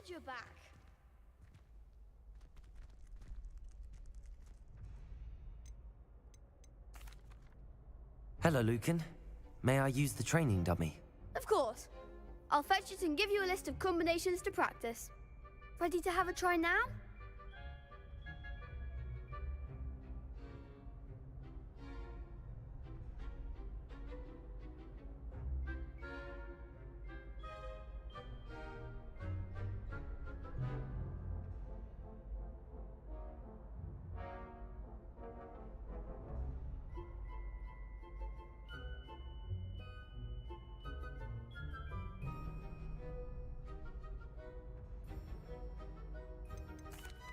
you're back. Hello, Lucan. May I use the training dummy? Of course. I'll fetch it and give you a list of combinations to practice. Ready to have a try now?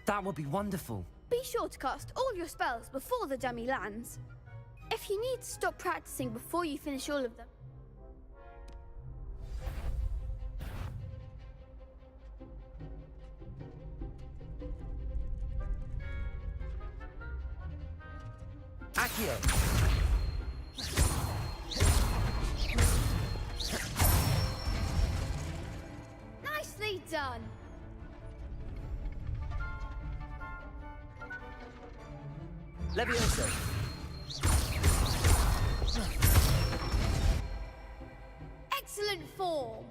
That would be wonderful. Be sure to cast all your spells before the dummy lands. If you need to stop practicing before you finish all of them, Accio! nicely done. Levioso! Excellent form.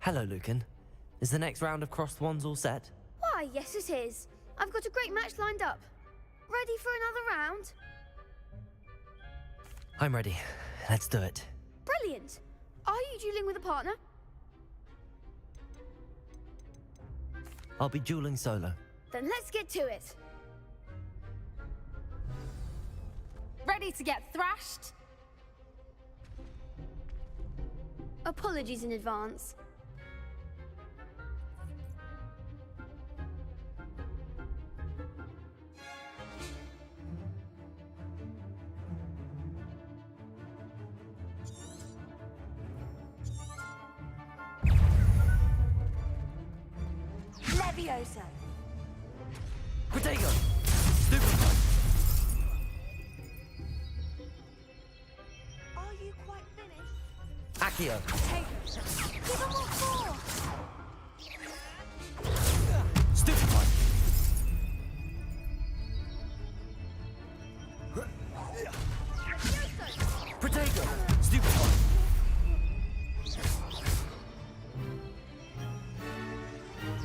Hello, Lucan. Is the next round of crossed wands all set? Why, yes it is. I've got a great match lined up. Ready for another round? I'm ready. Let's do it. Brilliant. Are you dueling with a partner? I'll be dueling solo. Then let's get to it. Ready to get thrashed? Apologies in advance. Leviosa. Protego! Stupid! Are you quite finished? Accio! Give them more force. Stupid one! Protego! Stupid one!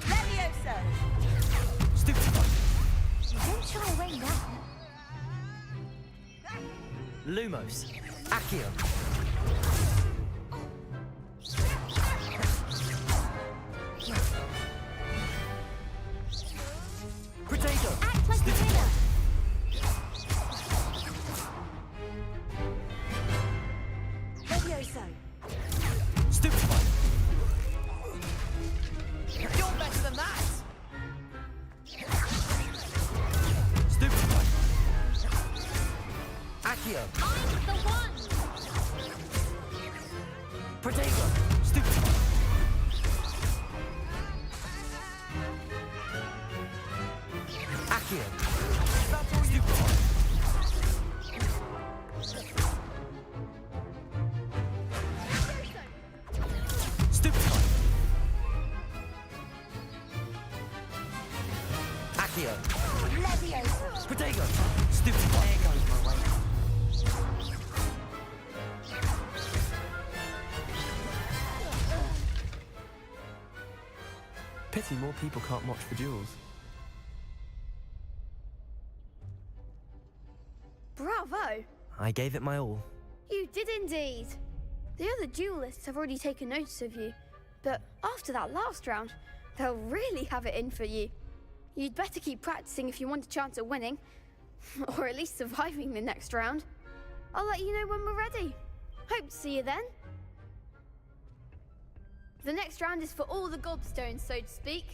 Leviosa. Stupid one! Don't shy away now. Lumos! Accio! Protego! Act like a Stupid winner. Leviosa. Stupid one! You're better than that! Stupid one! Accio! I'm the one. Protego! Stupid one! Accio! Stupid one! Stupid one! Accio! Leviosa. Protego! Stupid one! There goes my way. Pity more people can't watch the duels. Bravo. I gave it my all. You did indeed. The other duelists have already taken notice of you, but after that last round, they'll really have it in for you. You'd better keep practicing if you want a chance at winning, or at least surviving the next round. I'll let you know when we're ready. Hope to see you then. The next round is for all the gobstones, so to speak.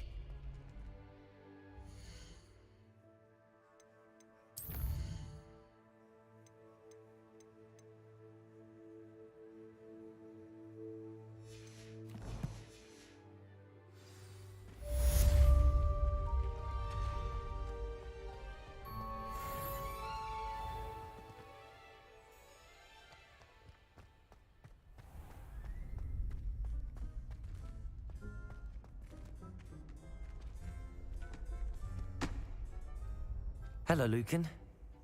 Hello, Lucan.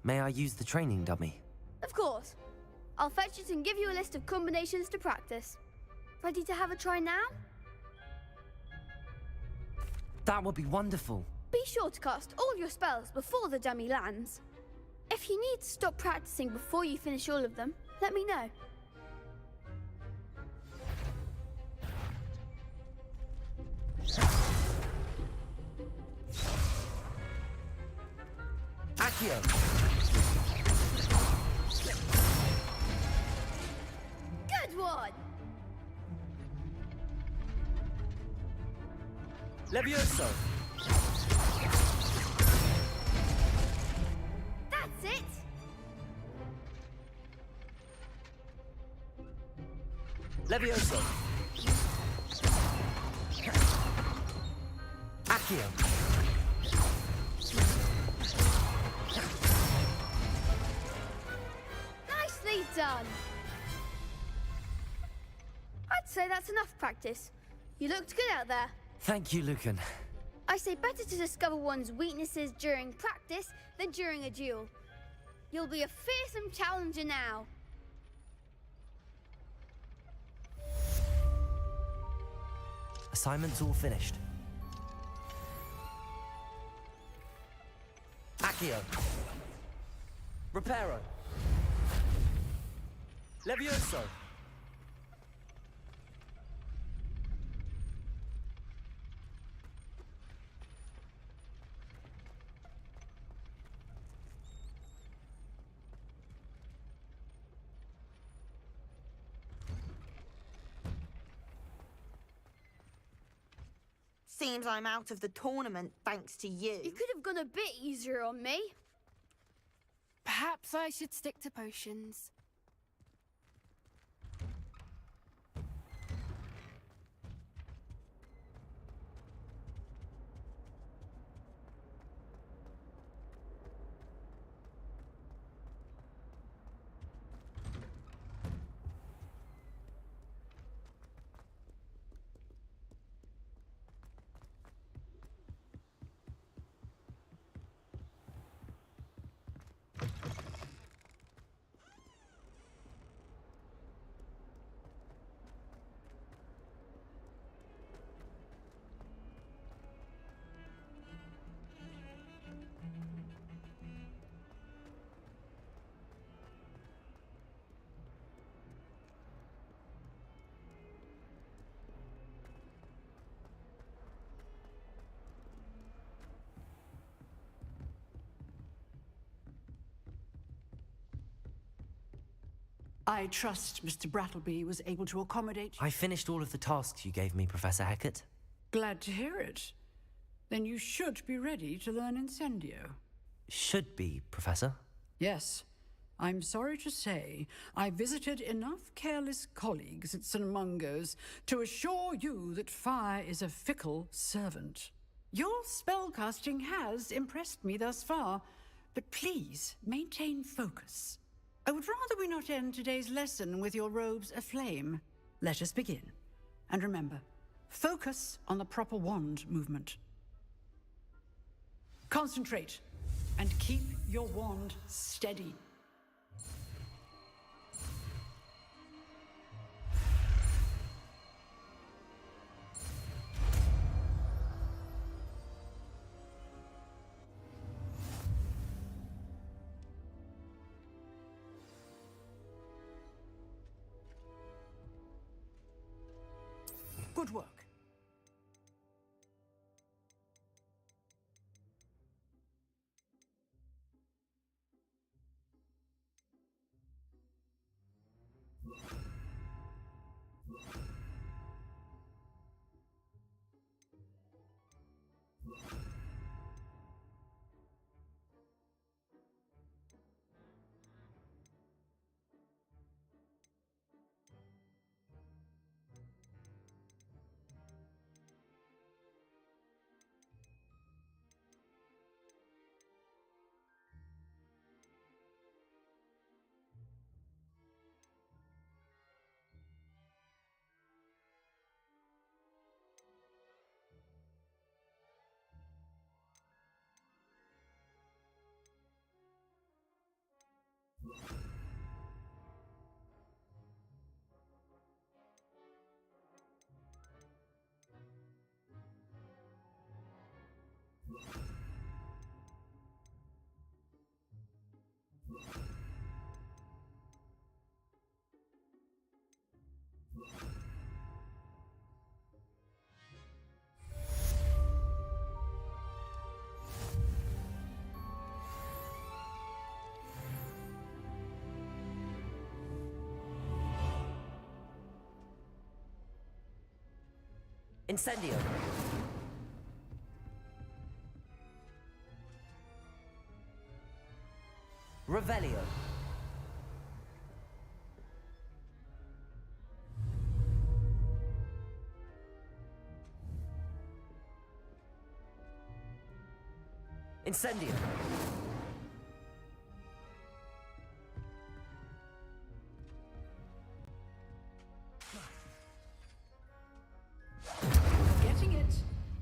May I use the training dummy? Of course. I'll fetch it and give you a list of combinations to practice. Ready to have a try now? That would be wonderful. Be sure to cast all your spells before the dummy lands. If you need to stop practicing before you finish all of them, let me know. Accio! Good one! Levioso! That's it! Levioso! Accio! Nicely done! I'd say that's enough practice. You looked good out there. Thank you, Lucan. I say better to discover one's weaknesses during practice than during a duel. You'll be a fearsome challenger now. Assignment's all finished. Accio! Reparo! Levioso! Seems I'm out of the tournament thanks to you. You could have gone a bit easier on me. Perhaps I should stick to potions. I trust Mr. Brattleby was able to accommodate. I finished all of the tasks you gave me, Professor Hecat. Glad to hear it. Then you should be ready to learn Incendio. Should be, Professor. Yes. I'm sorry to say, I visited enough careless colleagues at St. Mungo's to assure you that fire is a fickle servant. Your spellcasting has impressed me thus far, but please maintain focus. I would rather we not end today's lesson with your robes aflame. Let us begin. And remember, focus on the proper wand movement. Concentrate, and keep your wand steady. Good work. Incendio. Revelio. Incendio. Getting it.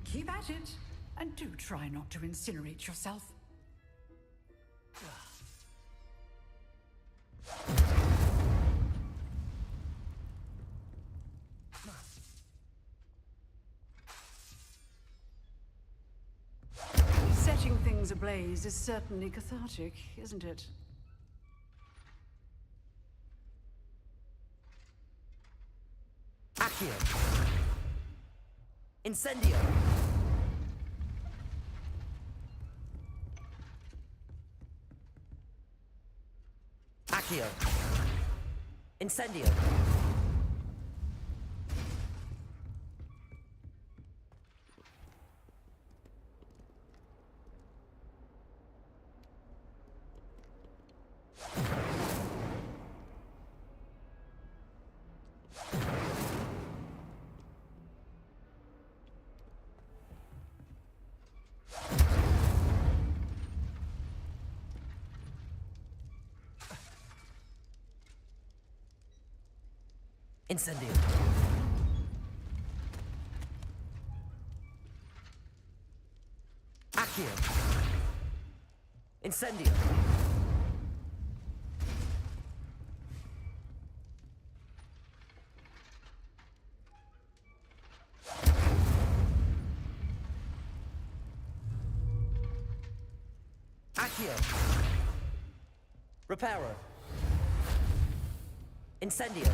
Keep at it. And do try not to incinerate yourself. Setting things ablaze is certainly cathartic, isn't it? Accio. Incendio. Accio. Incendio. Incendio. Accio. Incendio. Accio. Reparo. Incendio.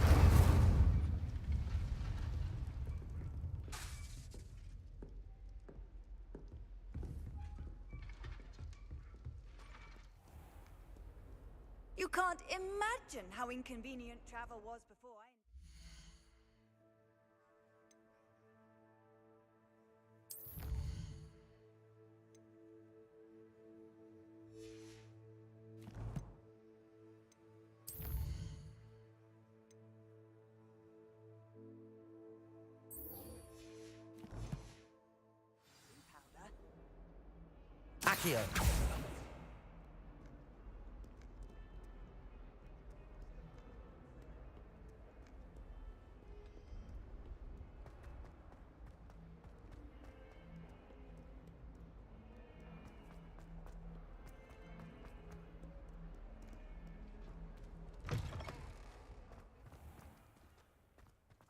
You can't imagine how inconvenient travel was before I... Accio.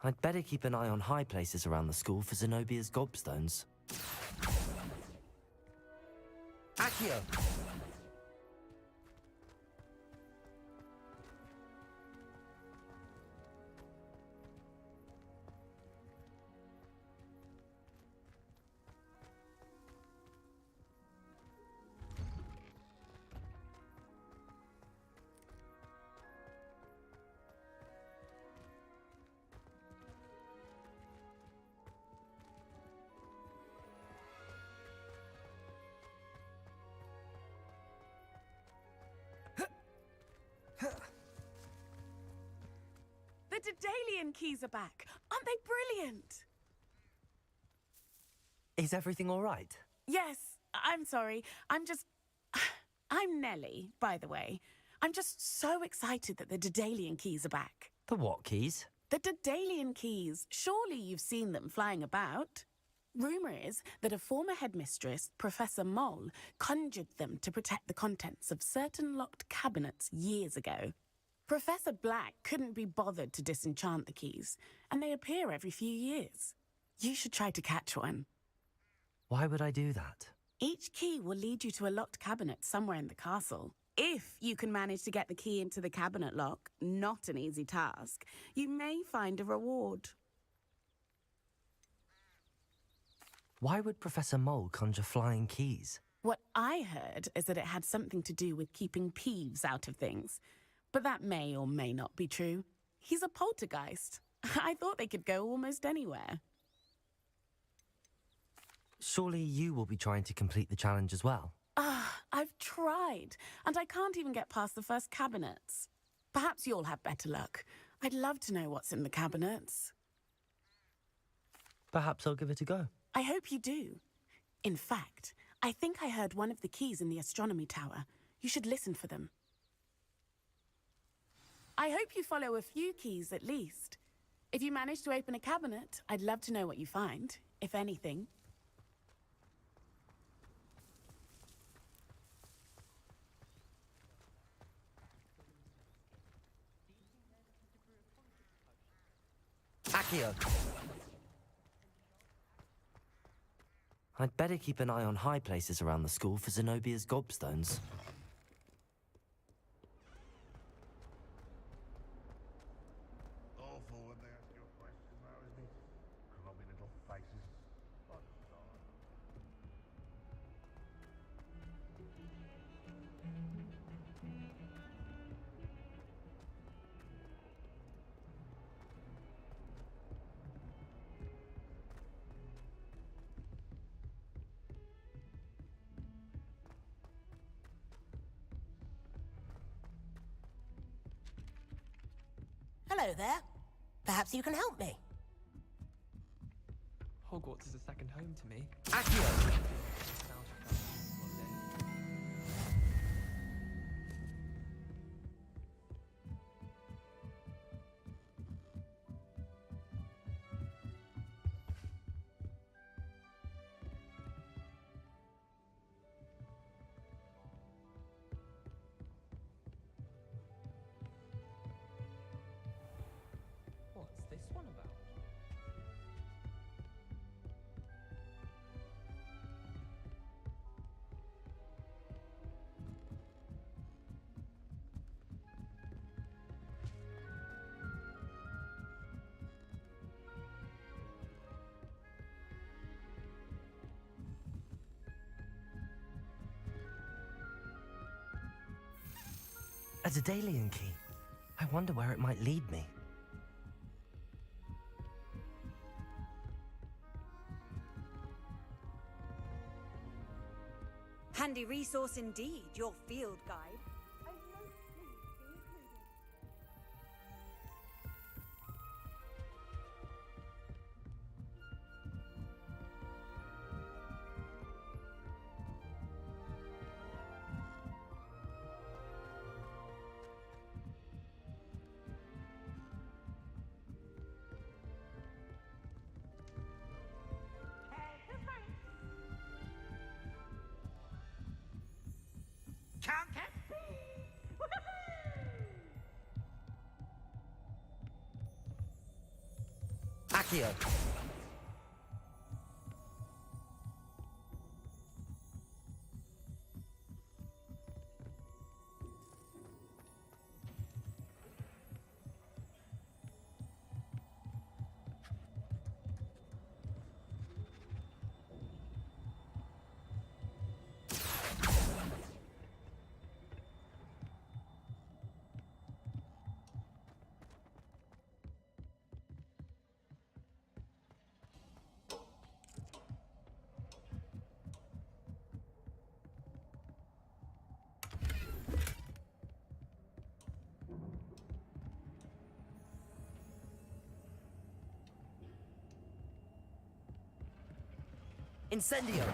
I'd better keep an eye on high places around the school for Zenobia's gobstones. Accio! The Daedalian keys are back. Aren't they brilliant? Is everything all right? Yes, I'm sorry. I'm Nellie, by the way. I'm just so excited that the Daedalian keys are back. The what keys? The Daedalian keys. Surely you've seen them flying about. Rumour is that a former headmistress, Professor Moll, conjured them to protect the contents of certain locked cabinets years ago. Professor Black couldn't be bothered to disenchant the keys, and they appear every few years. You should try to catch one. Why would I do that? Each key will lead you to a locked cabinet somewhere in the castle. If you can manage to get the key into the cabinet lock, not an easy task, you may find a reward. Why would Professor Mole conjure flying keys? What I heard is that it had something to do with keeping Peeves out of things. But that may or may not be true. He's a poltergeist. I thought they could go almost anywhere. Surely you will be trying to complete the challenge as well. I've tried, and I can't even get past the first cabinets. Perhaps you'll have better luck. I'd love to know what's in the cabinets. Perhaps I'll give it a go. I hope you do. In fact, I think I heard one of the keys in the astronomy tower. You should listen for them. I hope you follow a few keys at least. If you manage to open a cabinet, I'd love to know what you find, if anything. Accio! I'd better keep an eye on high places around the school for Zenobia's gobstones. Awful when they ask you a question now, isn't it? Grubby little faces. Hello there. Perhaps you can help me. Hogwarts is a second home to me. Accio! What's this one about? A Daedalian key. I wonder where it might lead me. Handy resource indeed, your field guide. A note please included. Accio! Incendio!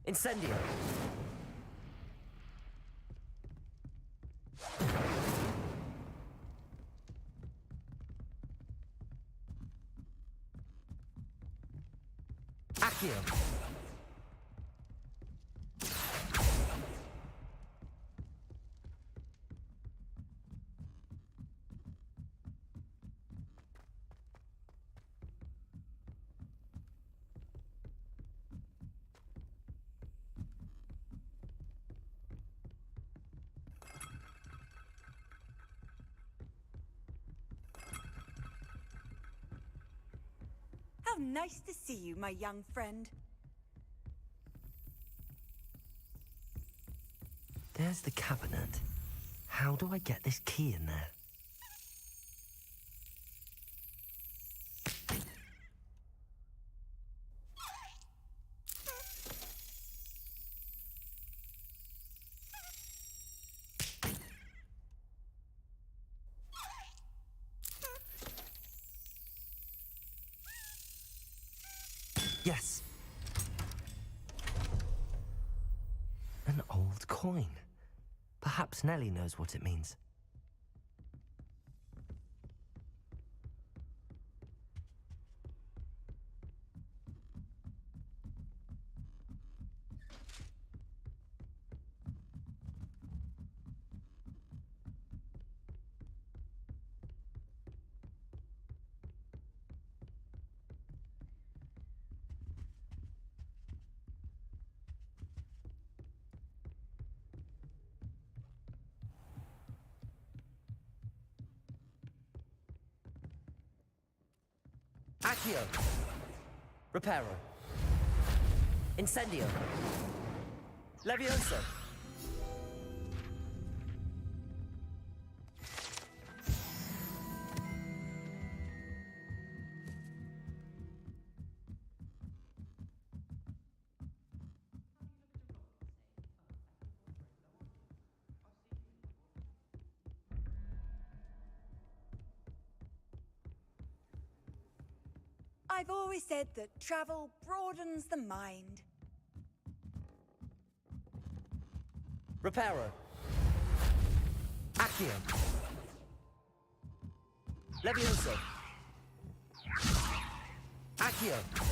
Incendio! Accio! How nice to see you, my young friend. There's the cabinet. How do I get this key in there? Yes. An old coin. Perhaps Nellie knows what it means. Accio! Reparo! Incendio! Levioso! I've always said that travel broadens the mind. Reparo! Accio! Levioso! Accio!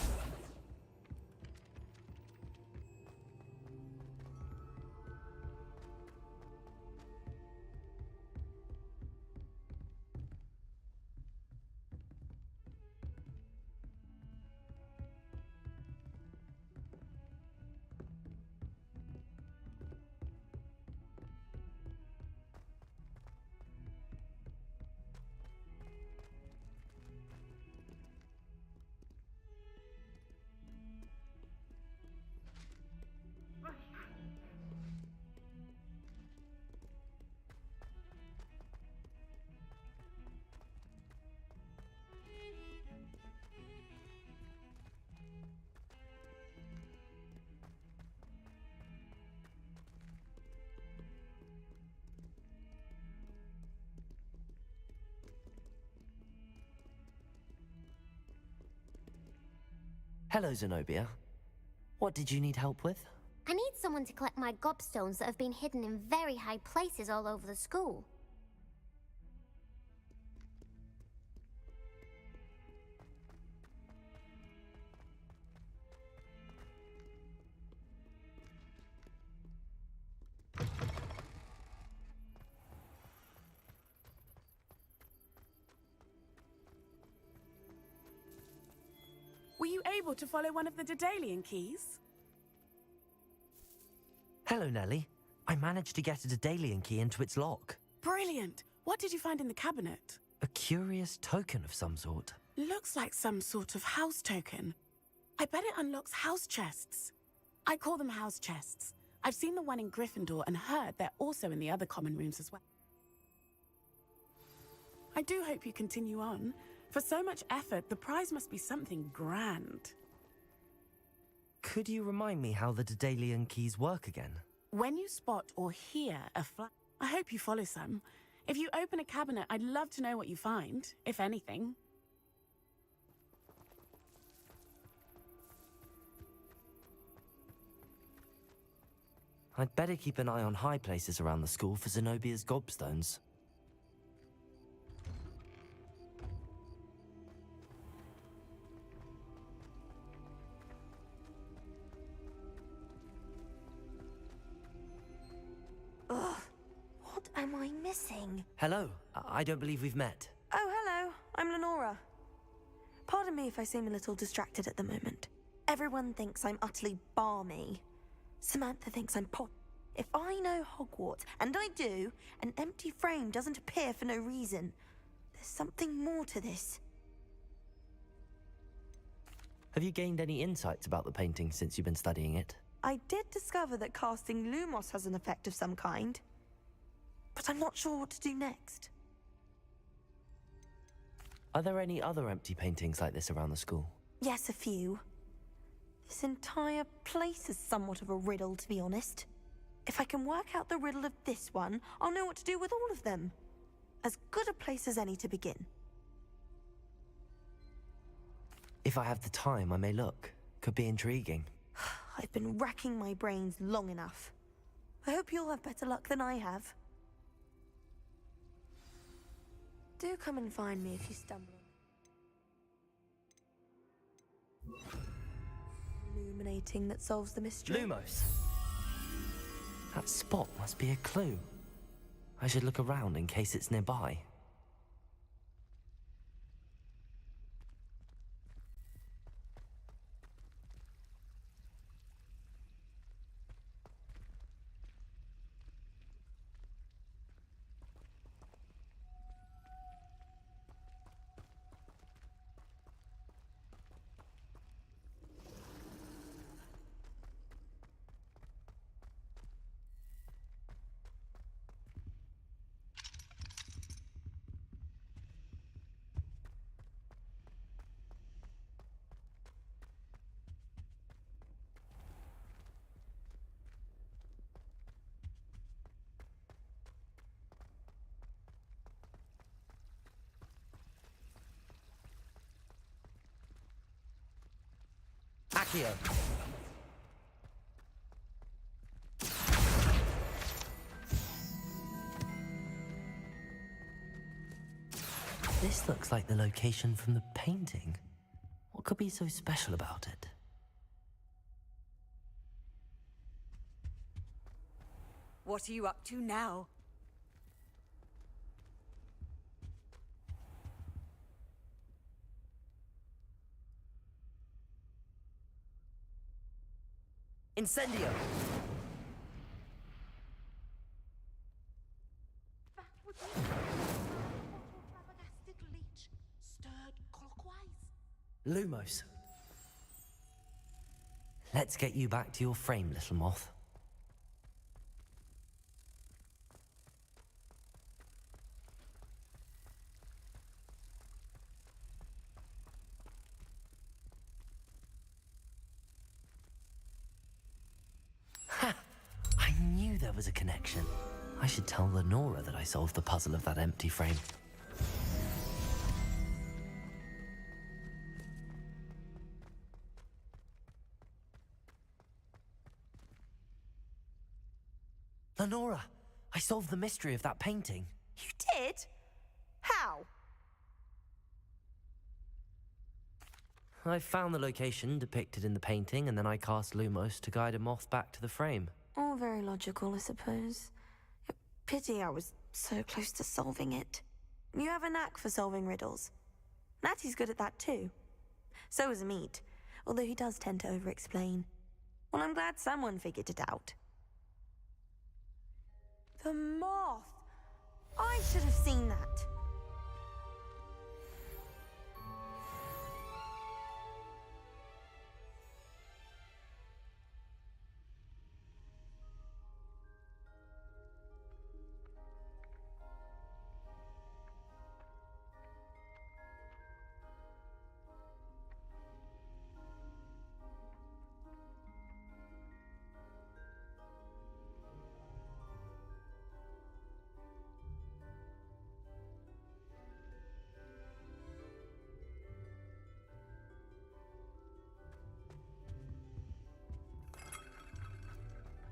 Hello, Zenobia. What did you need help with? I need someone to collect my gobstones that have been hidden in very high places all over the school. Were you able to follow one of the Daedalian keys? Hello, Nellie. I managed to get a Daedalian key into its lock. Brilliant! What did you find in the cabinet? A curious token of some sort. Looks like some sort of house token. I bet it unlocks house chests. I call them house chests. I've seen the one in Gryffindor and heard they're also in the other common rooms as well. I do hope you continue on. For so much effort, the prize must be something grand. Could you remind me how the Daedalian keys work again? When you spot or hear a fly, I hope you follow some. If you open a cabinet, I'd love to know what you find, if anything. I'd better keep an eye on high places around the school for Zenobia's gobstones. am I missing? Hello, I don't believe we've met. Oh, hello. I'm Lenora. Pardon me if I seem a little distracted at the moment. Everyone thinks I'm utterly balmy. Samantha thinks I'm pop. If I know Hogwarts, and I do, an empty frame doesn't appear for no reason. There's something more to this. Have you gained any insights about the painting since you've been studying it? I did discover that casting Lumos has an effect of some kind, but I'm not sure what to do next. Are there any other empty paintings like this around the school? Yes, a few. This entire place is somewhat of a riddle, to be honest. If I can work out the riddle of this one, I'll know what to do with all of them. As good a place as any to begin. If I have the time, I may look. Could be intriguing. I've been racking my brains long enough. I hope you'll have better luck than I have. Do come and find me if you stumble. Illuminating that solves the mystery. Lumos! That spot must be a clue. I should look around in case it's nearby. Accio! This looks like the location from the painting. What could be so special about it? What are you up to now? Incendio! That would be flabbergasted leech, stirred clockwise. Lumos. Let's get you back to your frame, little moth. Ha! I knew there was a connection. I should tell Lenora that I solved the puzzle of that empty frame. Lenora, I solved the mystery of that painting. You did? How? I found the location depicted in the painting, and then I cast Lumos to guide a moth back to the frame. All very logical, I suppose. Pity I was so close to solving it. You have a knack for solving riddles. Natty's good at that too. So is Amit, although he does tend to over-explain. Well, I'm glad someone figured it out. The moth! I should have seen that.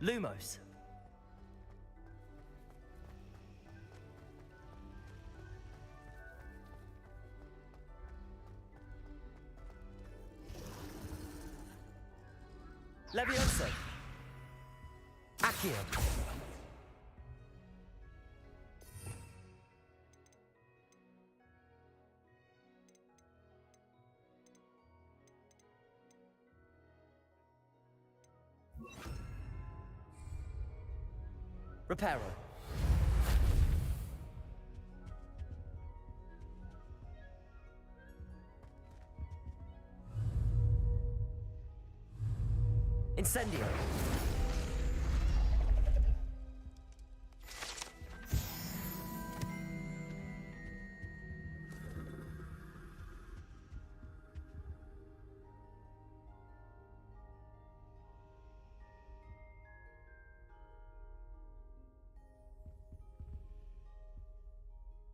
Lumos. Levioso. Accio. Reparo. Incendio.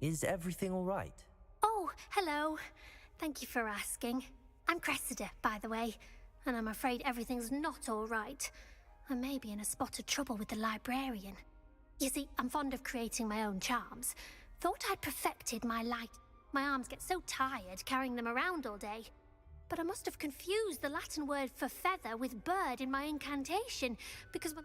Is everything all right? Oh, hello. Thank you for asking. I'm Cressida, by the way, and I'm afraid everything's not all right. I may be in a spot of trouble with the librarian. You see, I'm fond of creating my own charms. Thought I'd perfected my light. My arms get so tired carrying them around all day. But I must have confused the Latin word for feather with bird in my incantation, because my...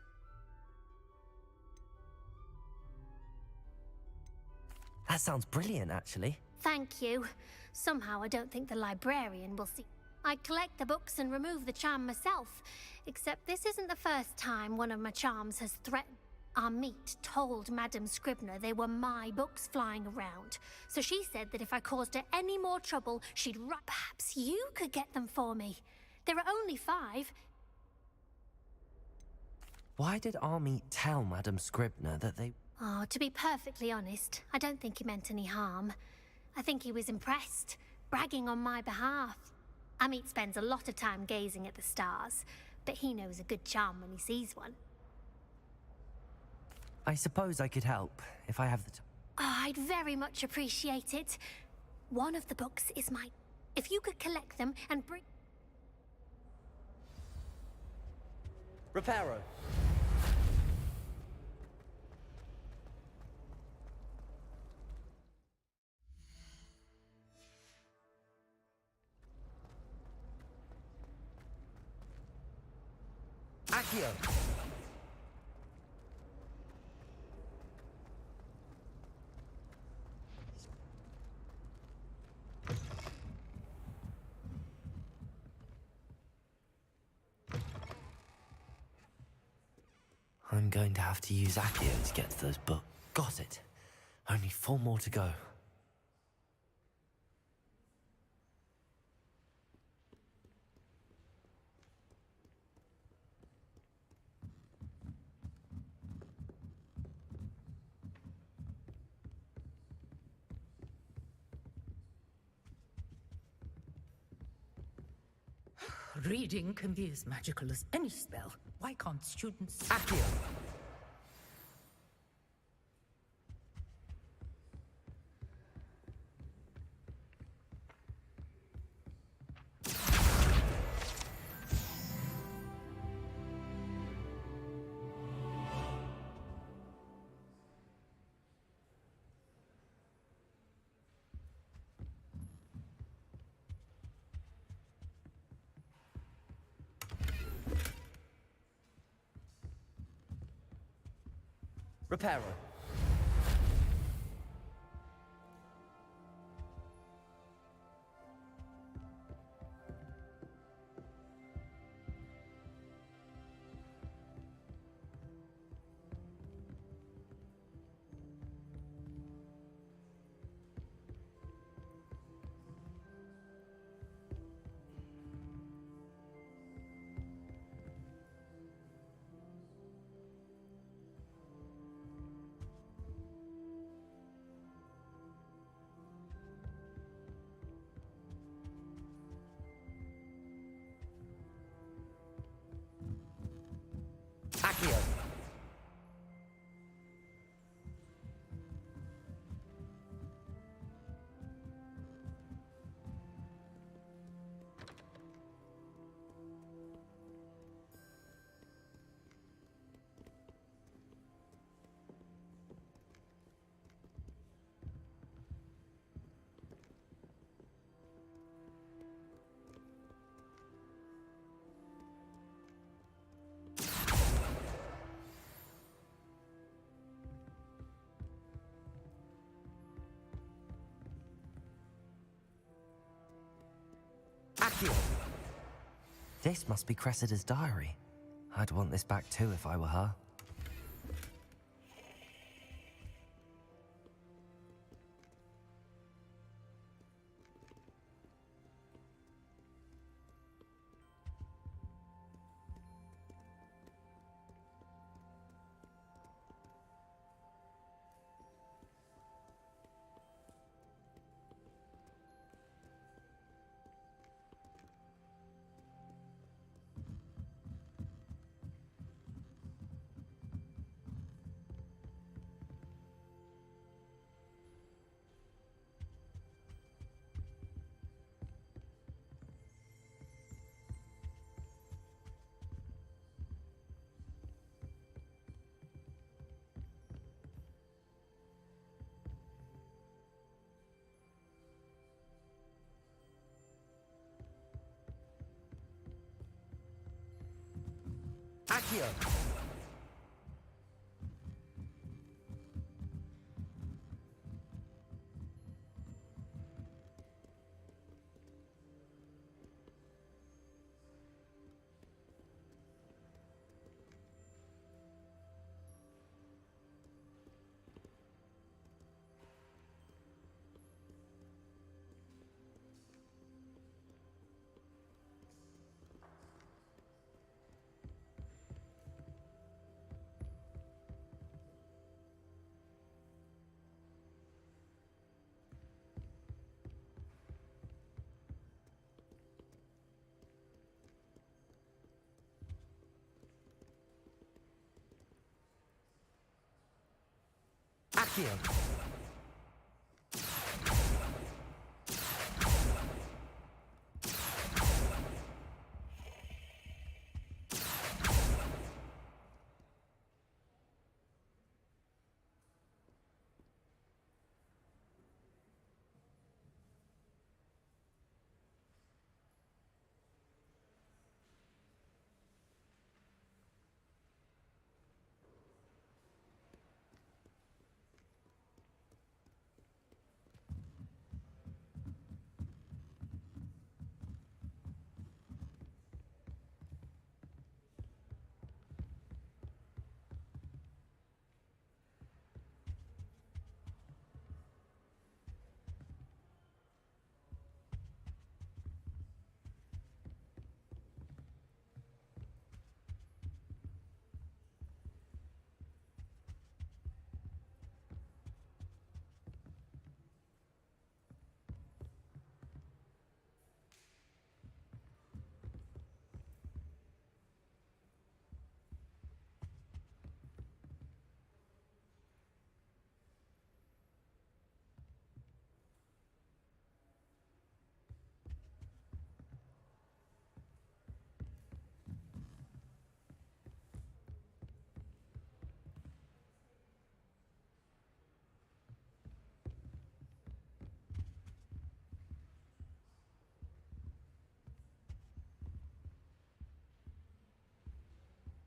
That sounds brilliant, actually. Thank you. Somehow I don't think the librarian will see. I'd collect the books and remove the charm myself, except this isn't the first time one of my charms has threatened. Our meet told Madame Scribner they were my books flying around, so she said that if I caused her any more trouble, she'd perhaps you could get them for me. There are only 5. Why did Army tell Madame Scribner that they... Oh, to be perfectly honest, I don't think he meant any harm. I think he was impressed, bragging on my behalf. Amit spends a lot of time gazing at the stars, but he knows a good charm when he sees one. I suppose I could help, if I have the time. Oh, I'd very much appreciate it. One of the books is mine. If you could collect them and bring... Reparo. Accio. I'm going to have to use Accio to get to those books. Got it. Only 4 more to go. Reading can be as magical as any spell. Why can't students... Accio! Reparo. Accio. Accio. This must be Cressida's diary. I'd want this back too if I were her. Accio! Accio!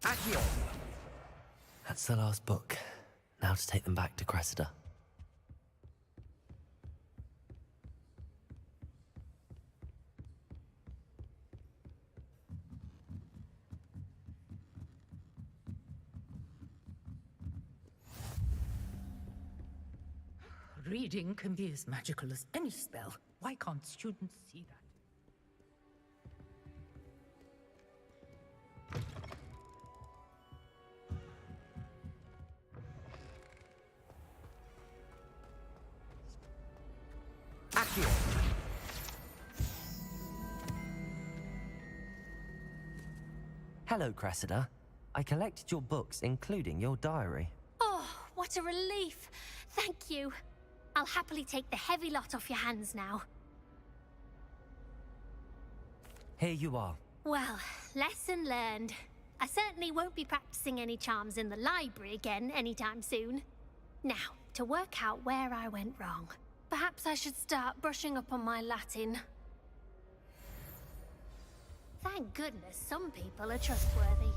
Accio! That's the last book. Now to take them back to Cressida. Reading can be as magical as any spell. Why can't students see that? Accio! Hello, Cressida. I collected your books, including your diary. Oh, what a relief. Thank you. I'll happily take the heavy lot off your hands now. Here you are. Well, lesson learned. I certainly won't be practicing any charms in the library again anytime soon. Now, to work out where I went wrong. Perhaps I should start brushing up on my Latin. Thank goodness some people are trustworthy.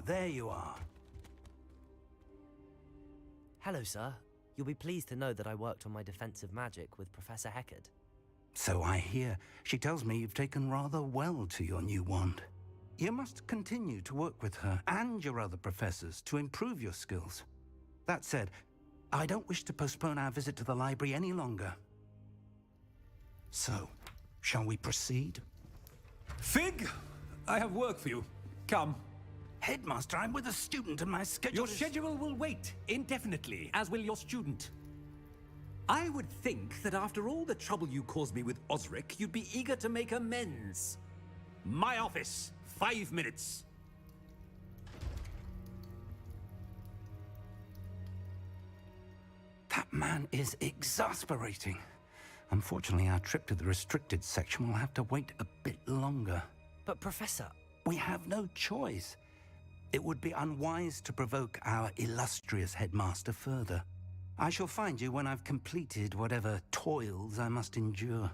there you are. Hello, sir. You'll be pleased to know that I worked on my defensive magic with Professor Heckard. So I hear. She tells me you've taken rather well to your new wand. You must continue to work with her and your other professors to improve your skills. That said, I don't wish to postpone our visit to the library any longer. So, shall we proceed? Fig! I have work for you. Come. Headmaster, I'm with a student and my schedule Your schedule will wait indefinitely, as will your student. I would think that after all the trouble you caused me with Osric, you'd be eager to make amends. My office, 5 minutes. That man is exasperating. Unfortunately, our trip to the restricted section will have to wait a bit longer. But Professor... We have no choice. It would be unwise to provoke our illustrious headmaster further. I shall find you when I've completed whatever toils I must endure.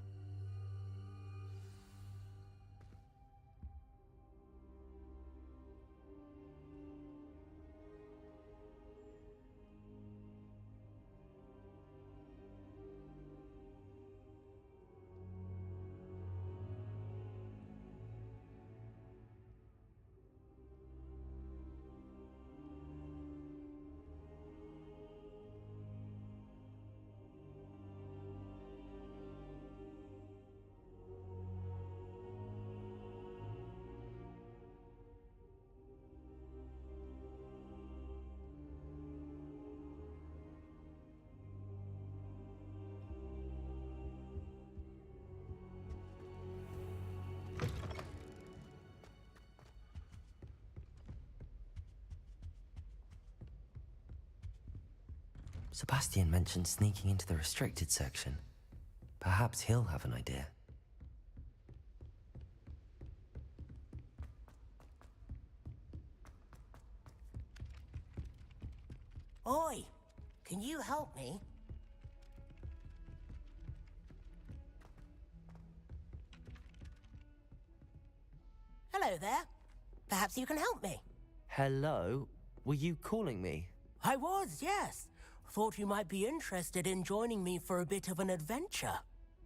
Sebastian mentioned sneaking into the restricted section. Perhaps he'll have an idea. Oi! Can you help me? Hello there. Perhaps you can help me. Hello? Were you calling me? I was, yes. Thought you might be interested in joining me for a bit of an adventure.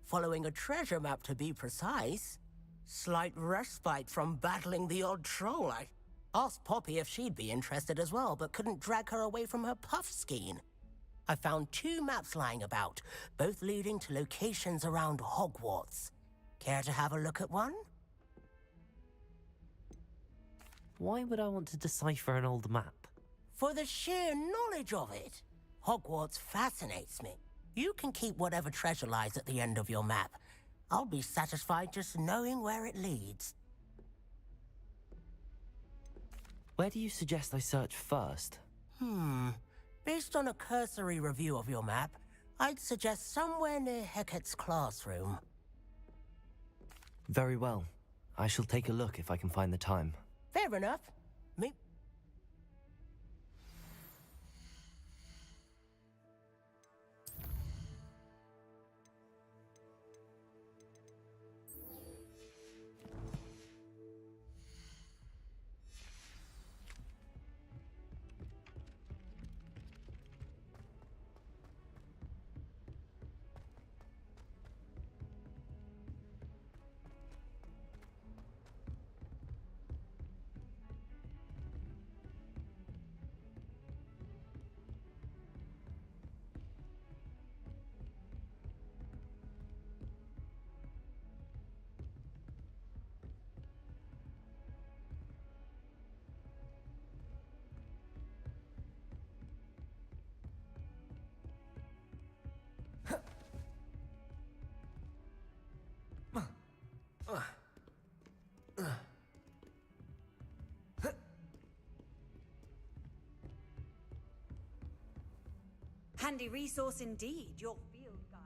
Following a treasure map, to be precise. Slight respite from battling the odd troll. I asked Poppy if she'd be interested as well, but couldn't drag her away from her puff skein. I found 2 maps lying about, both leading to locations around Hogwarts. Care to have a look at one? Why would I want to decipher an old map? For the sheer knowledge of it. Hogwarts fascinates me. You can keep whatever treasure lies at the end of your map. I'll be satisfied just knowing where it leads. Where do you suggest I search first? Based on a cursory review of your map, I'd suggest somewhere near Hecat's classroom. Very well. I shall take a look if I can find the time. Fair enough. Me. Handy resource indeed, your field guide.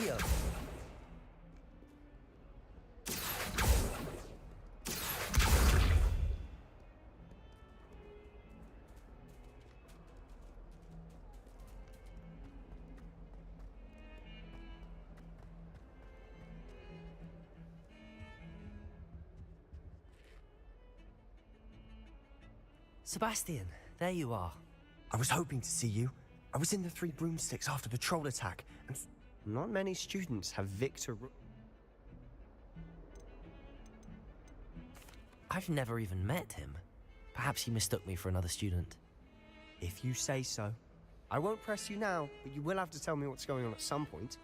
here. Sebastian, there you are. I was hoping to see you. I was in the Three Broomsticks after the troll attack, and not many students have Victor... I've never even met him. Perhaps he mistook me for another student. If you say so. I won't press you now, but you will have to tell me what's going on at some point.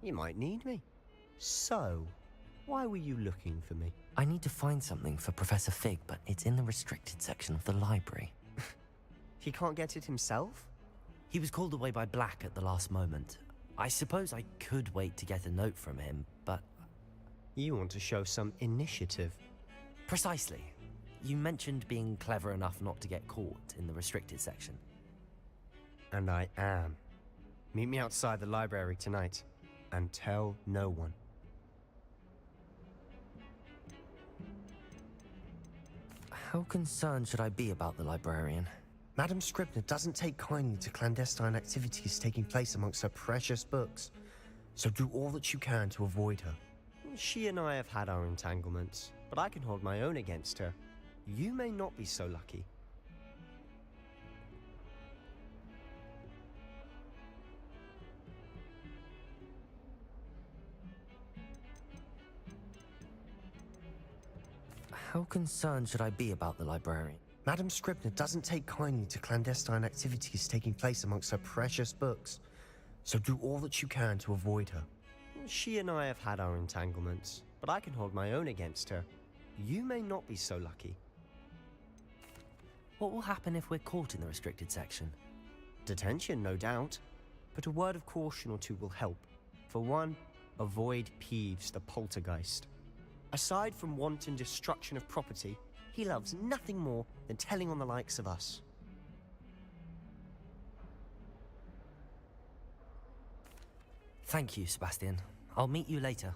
You might need me. So, why were you looking for me? I need to find something for Professor Fig, but it's in the restricted section of the library. He can't get it himself? He was called away by Black at the last moment. I suppose I could wait to get a note from him, but... You want to show some initiative. Precisely. You mentioned being clever enough not to get caught in the restricted section. And I am. Meet me outside the library tonight, and tell no one. How concerned should I be about the librarian? Madam Scribner doesn't take kindly to clandestine activities taking place amongst her precious books, so do all that you can to avoid her. She and I have had our entanglements, but I can hold my own against her. You may not be so lucky. How concerned should I be about the librarian? Madam Scribner doesn't take kindly to clandestine activities taking place amongst her precious books, so do all that you can to avoid her. She and I have had our entanglements, but I can hold my own against her. You may not be so lucky. What will happen if we're caught in the restricted section? Detention, no doubt, but a word of caution or two will help. For one, avoid Peeves the poltergeist. Aside from wanton destruction of property, he loves nothing more than telling on the likes of us. Thank you, Sebastian. I'll meet you later.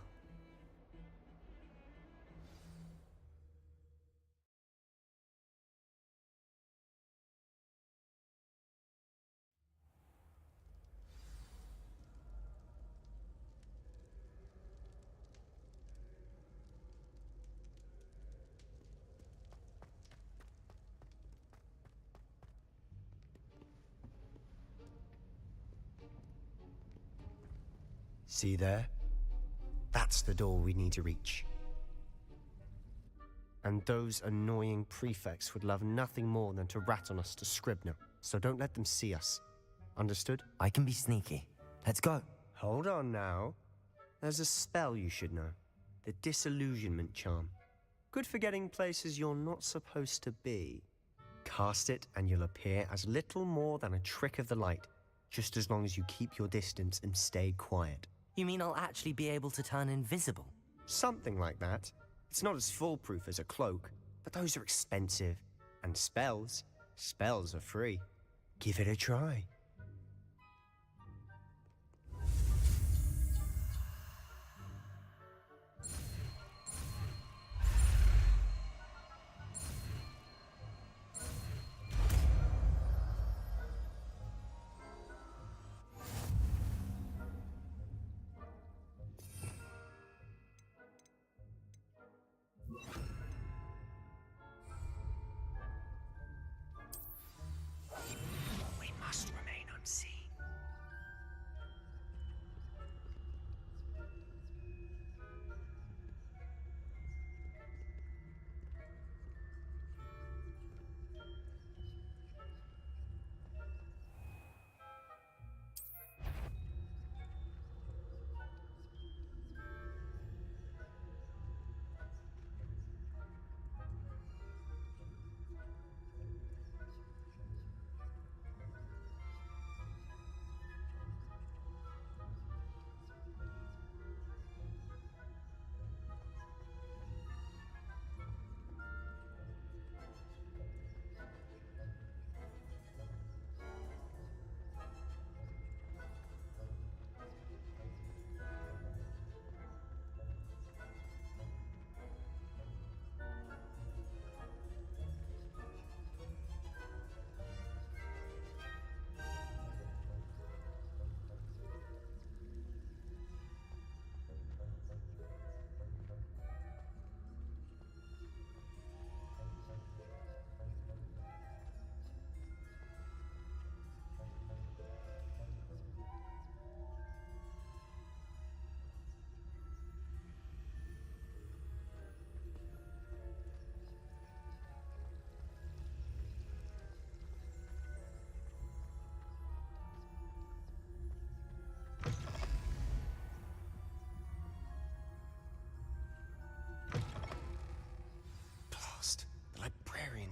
See there? That's the door we need to reach. And those annoying prefects would love nothing more than to rat on us to Scribner, so don't let them see us. Understood? I can be sneaky. Let's go. Hold on now. There's a spell you should know. The Disillusionment Charm. Good for getting places you're not supposed to be. Cast it and you'll appear as little more than a trick of the light, just as long as you keep your distance and stay quiet. You mean I'll actually be able to turn invisible? Something like that. It's not as foolproof as a cloak, but those are expensive. And spells are free. Give it a try. We must remember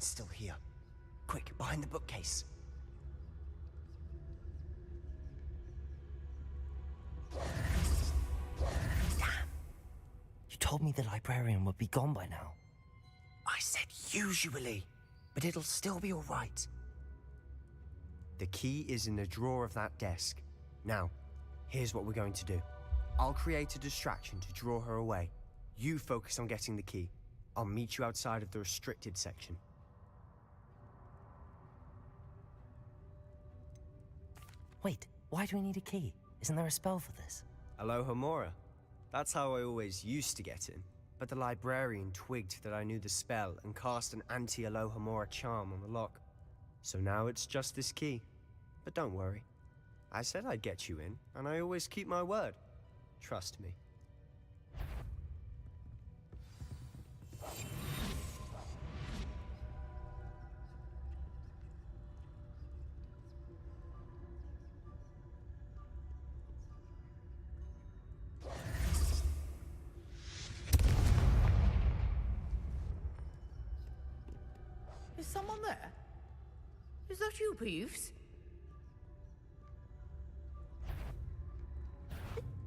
librarian's still here. Quick, behind the bookcase. Damn. You told me the librarian would be gone by now. I said usually, but it'll still be all right. The key is in the drawer of that desk. Now, here's what we're going to do. I'll create a distraction to draw her away. You focus on getting the key. I'll meet you outside of the restricted section. Wait, why do we need a key? Isn't there a spell for this? Alohomora. That's how I always used to get in. But the librarian twigged that I knew the spell and cast an anti-Alohomora charm on the lock. So now it's just this key. But don't worry. I said I'd get you in, and I always keep my word. Trust me. Is someone there? Is that you, Peeves?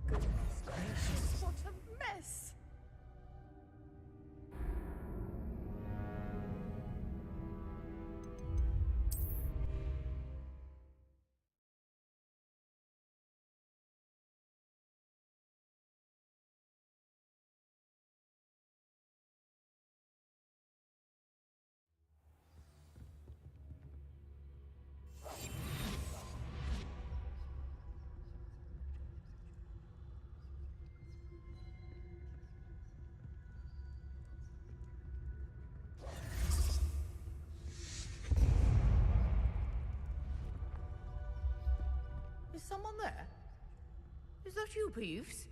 Goodness gracious, what a mess! Is someone there? Is that you, Peeves?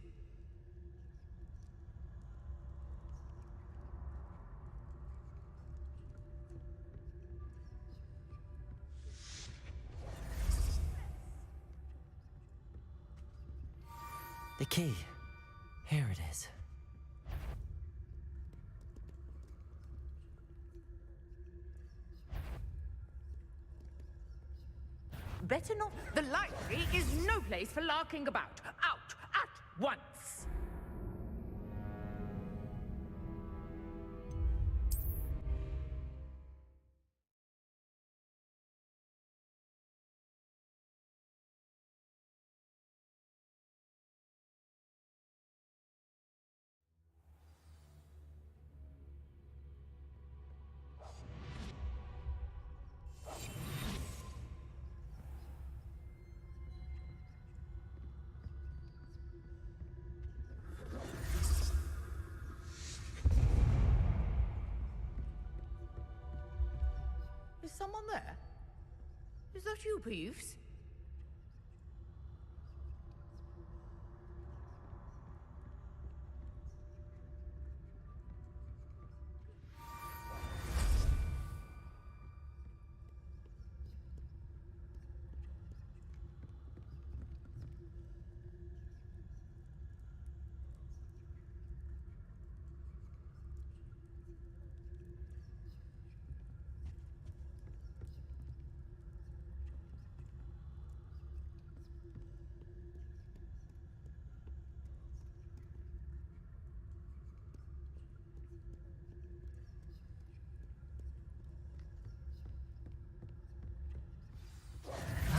The key. Here it is. Better not. The library is no place for larking about. Out at once! Is someone there? Is that you, Peeves?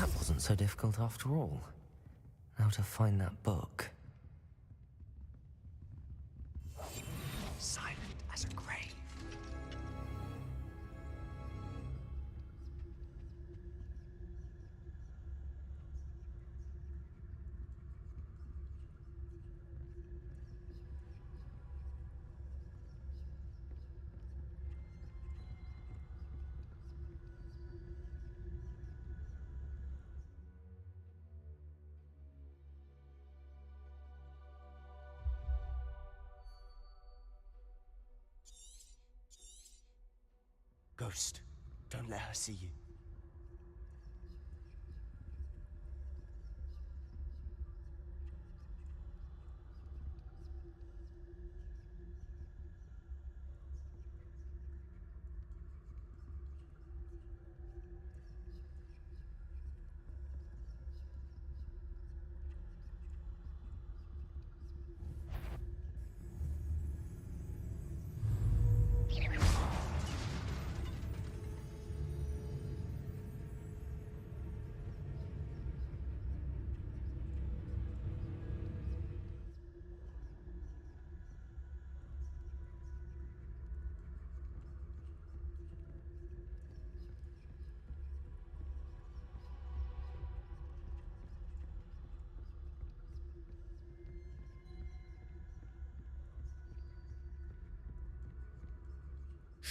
That wasn't so difficult after all. Now to find that book. Silent as a grave. Ghost, don't let her see you.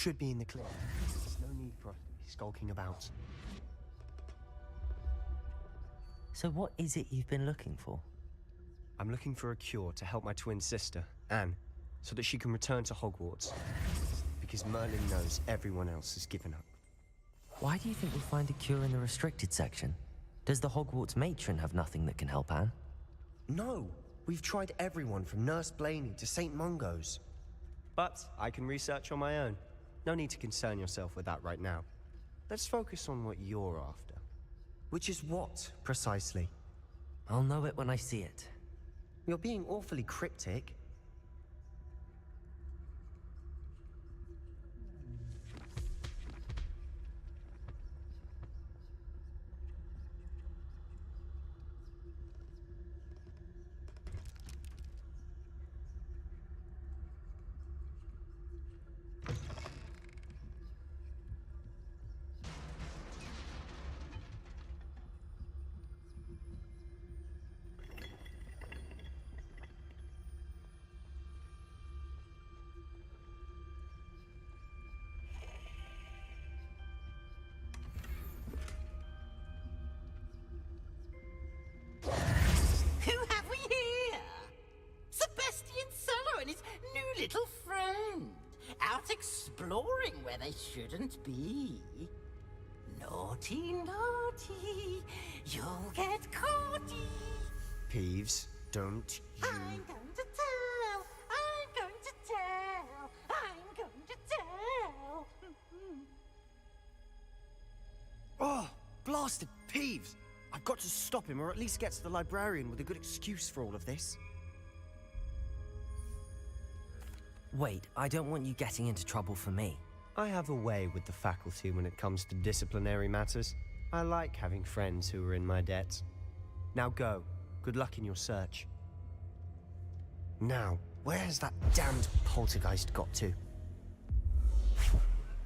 should be in the clear. There's no need for us to be skulking about. So what is it you've been looking for? I'm looking for a cure to help my twin sister, Anne, so that she can return to Hogwarts. Because Merlin knows everyone else has given up. Why do you think we'll find a cure in the restricted section? Does the Hogwarts matron have nothing that can help Anne? No! We've tried everyone from Nurse Blaney to St. Mungo's. But I can research on my own. No need to concern yourself with that right now. Let's focus on what you're after. Which is what, precisely? I'll know it when I see it. You're being awfully cryptic. Who have we here? Sebastian Cello and his new little friend. Out exploring where they shouldn't be. Naughty, naughty. You'll get caughty. Peeves, don't you... I'm going to tell. I'm going to tell. I'm going to tell. Oh, blasted Peeves! I've got to stop him, or at least get to the librarian with a good excuse for all of this. Wait, I don't want you getting into trouble for me. I have a way with the faculty when it comes to disciplinary matters. I like having friends who are in my debt. Now go. Good luck in your search. Now, where has that damned poltergeist got to?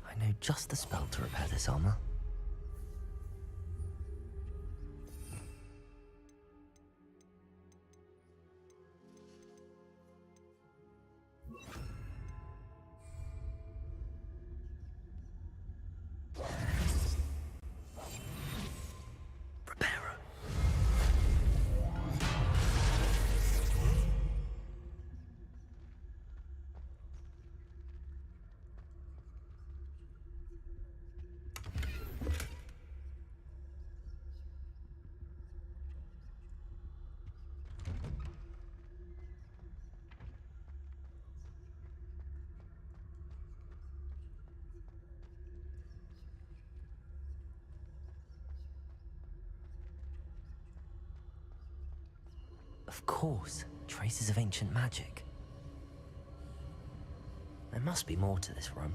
I know just the spell to repair this armor. Of course, traces of ancient magic. There must be more to this room.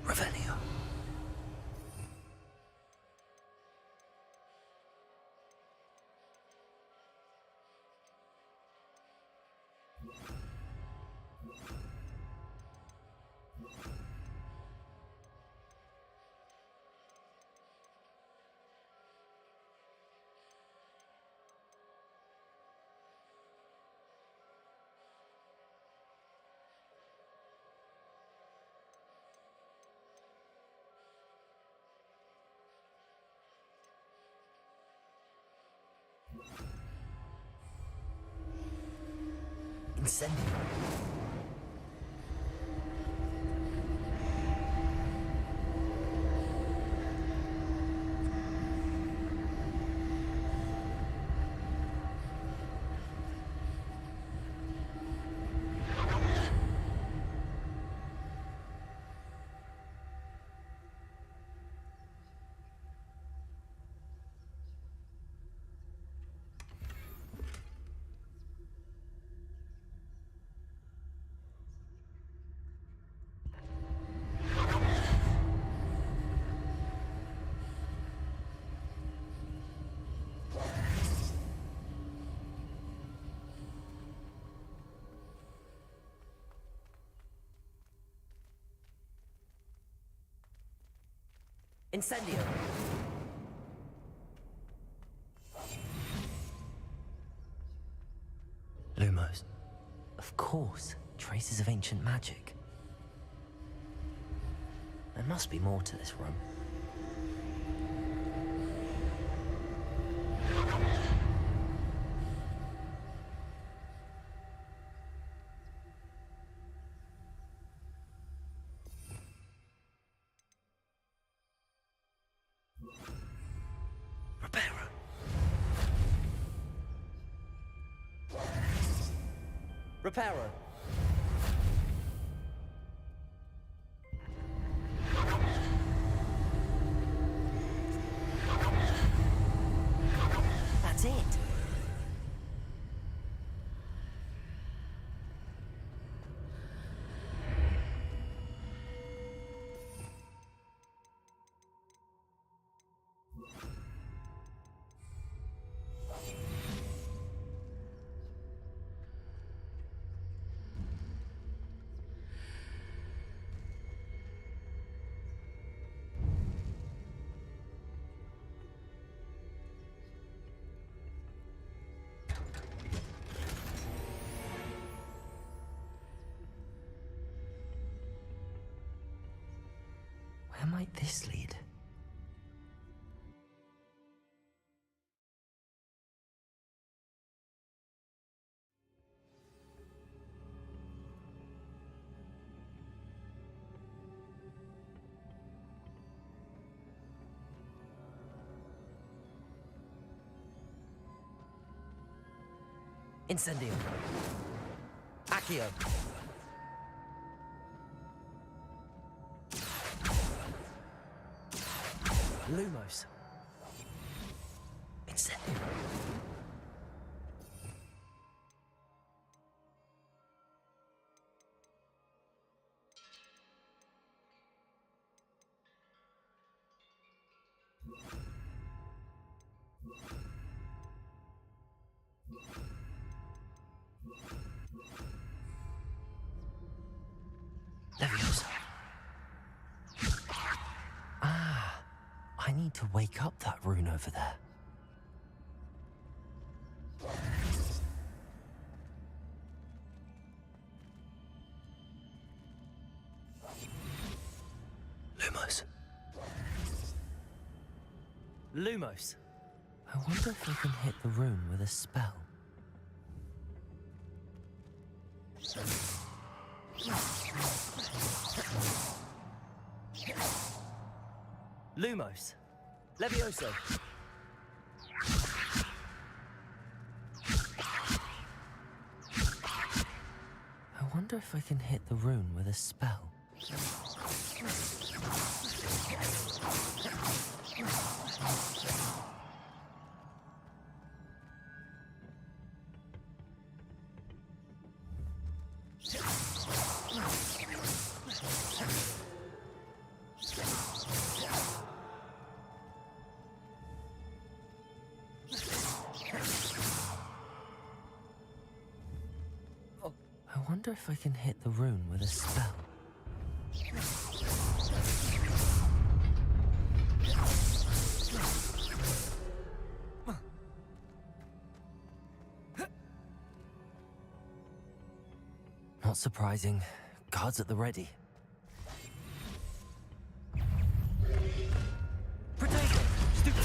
Revelio. Incendio. Incendio. Lumos. Of course, traces of ancient magic. There must be more to this room. Reparo. Reparo. That's it. Where might this lead? Incendio. Accio. Lumos. Incendio. Leviosa. Ah, I need to wake up that rune over there. Lumos. Lumos. I wonder if I can hit the rune with a spell. Lumos. Levioso. I wonder if I can hit the rune with a spell. I wonder if I can hit the rune with a spell. Not surprising. Guards at the ready. Protego! Stupid!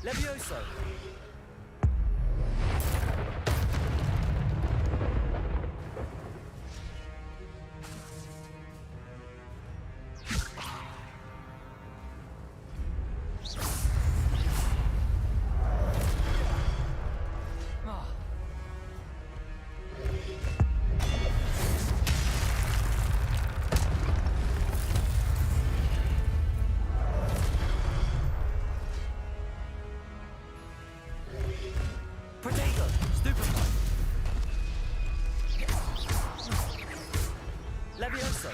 Levioso! Protego! Stupefy! Levioso!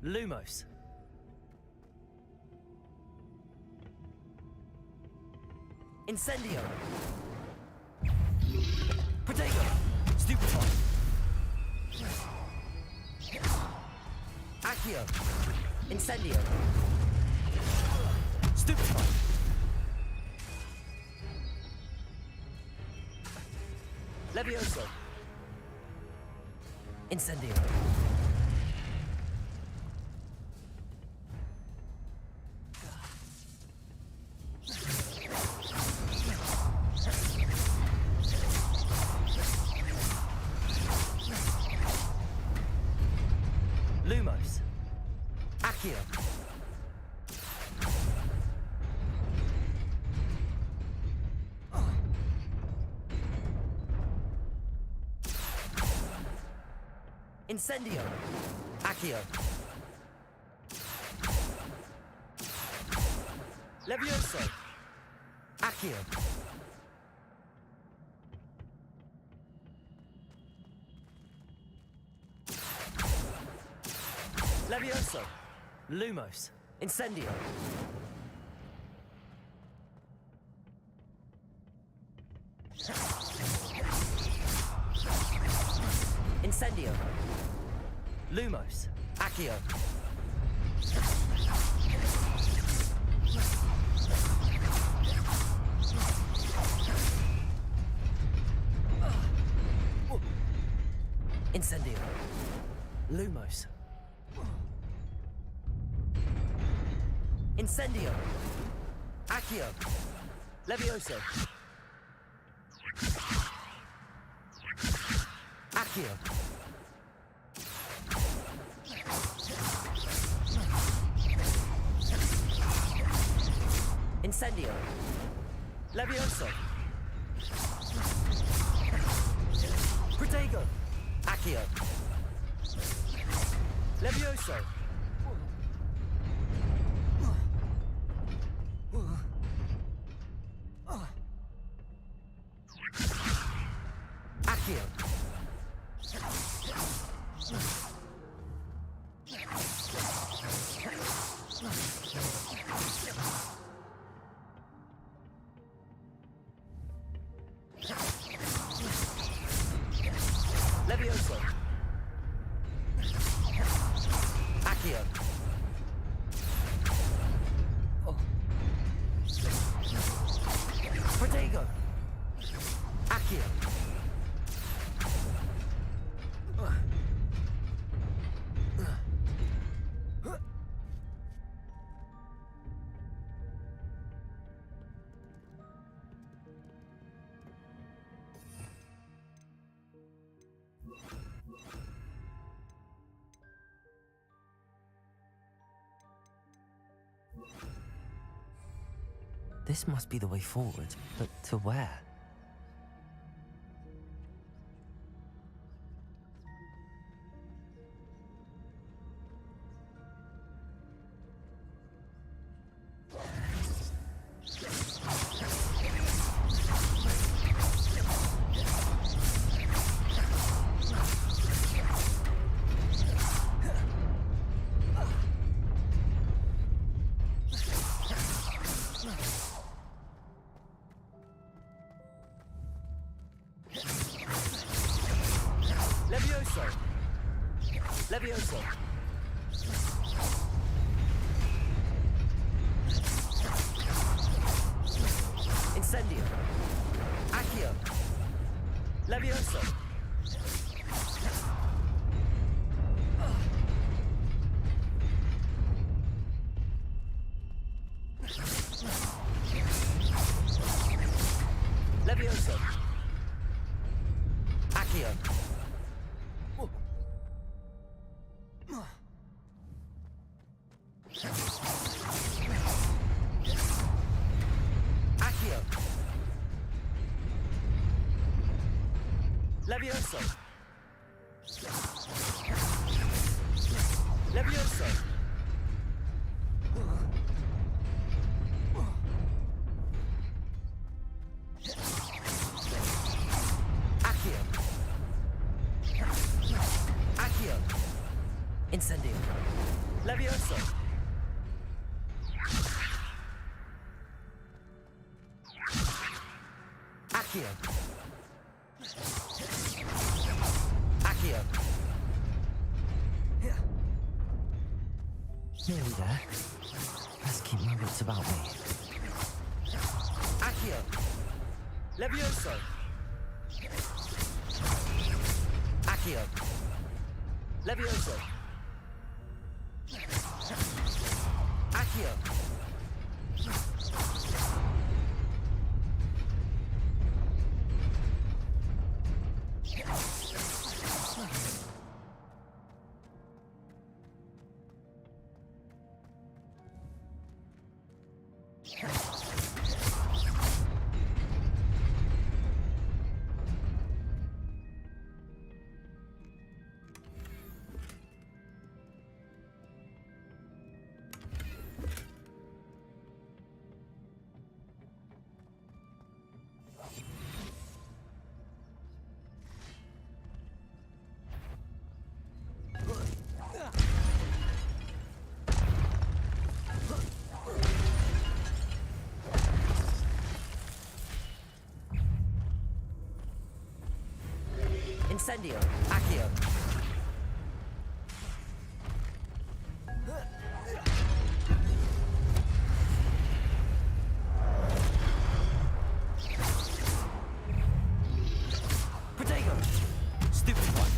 Lumos. Incendio. Protego. Stupefy. Accio. Incendio. Stupefy. Levioso. Incendio. Lumos. Accio. Incendio. Accio. Levioso. Accio. Levioso. Lumos. Incendio. Incendio. Lumos. Accio. Incendio. Lumos. Incendio. Accio. Levioso. Accio. Incendio. Levioso. Protego. Accio. Levioso. Accio. Levioso. Accio. Protego. Accio. This must be the way forward, but to where? Levioso. Levioso. Incendio. Accio. Levioso. Levioso. Accio. Accio. Levioso. Levioso. Accio. Accio. Incendio. Levioso! Accio! Accio! Nearly there. Let's keep my wits about me. Accio! Levioso! Accio! Levioso! Accio! Incendio! Accio! Protego! Stupid one!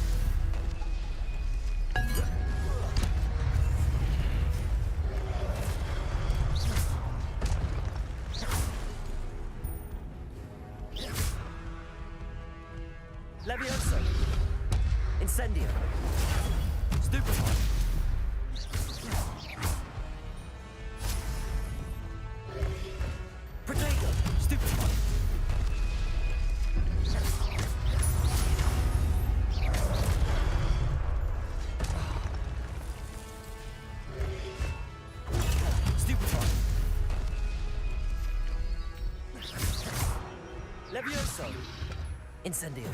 Levioso! Incendio! Stupid one! Protego! Stupid one! Stupid one! Levioso! Incendio!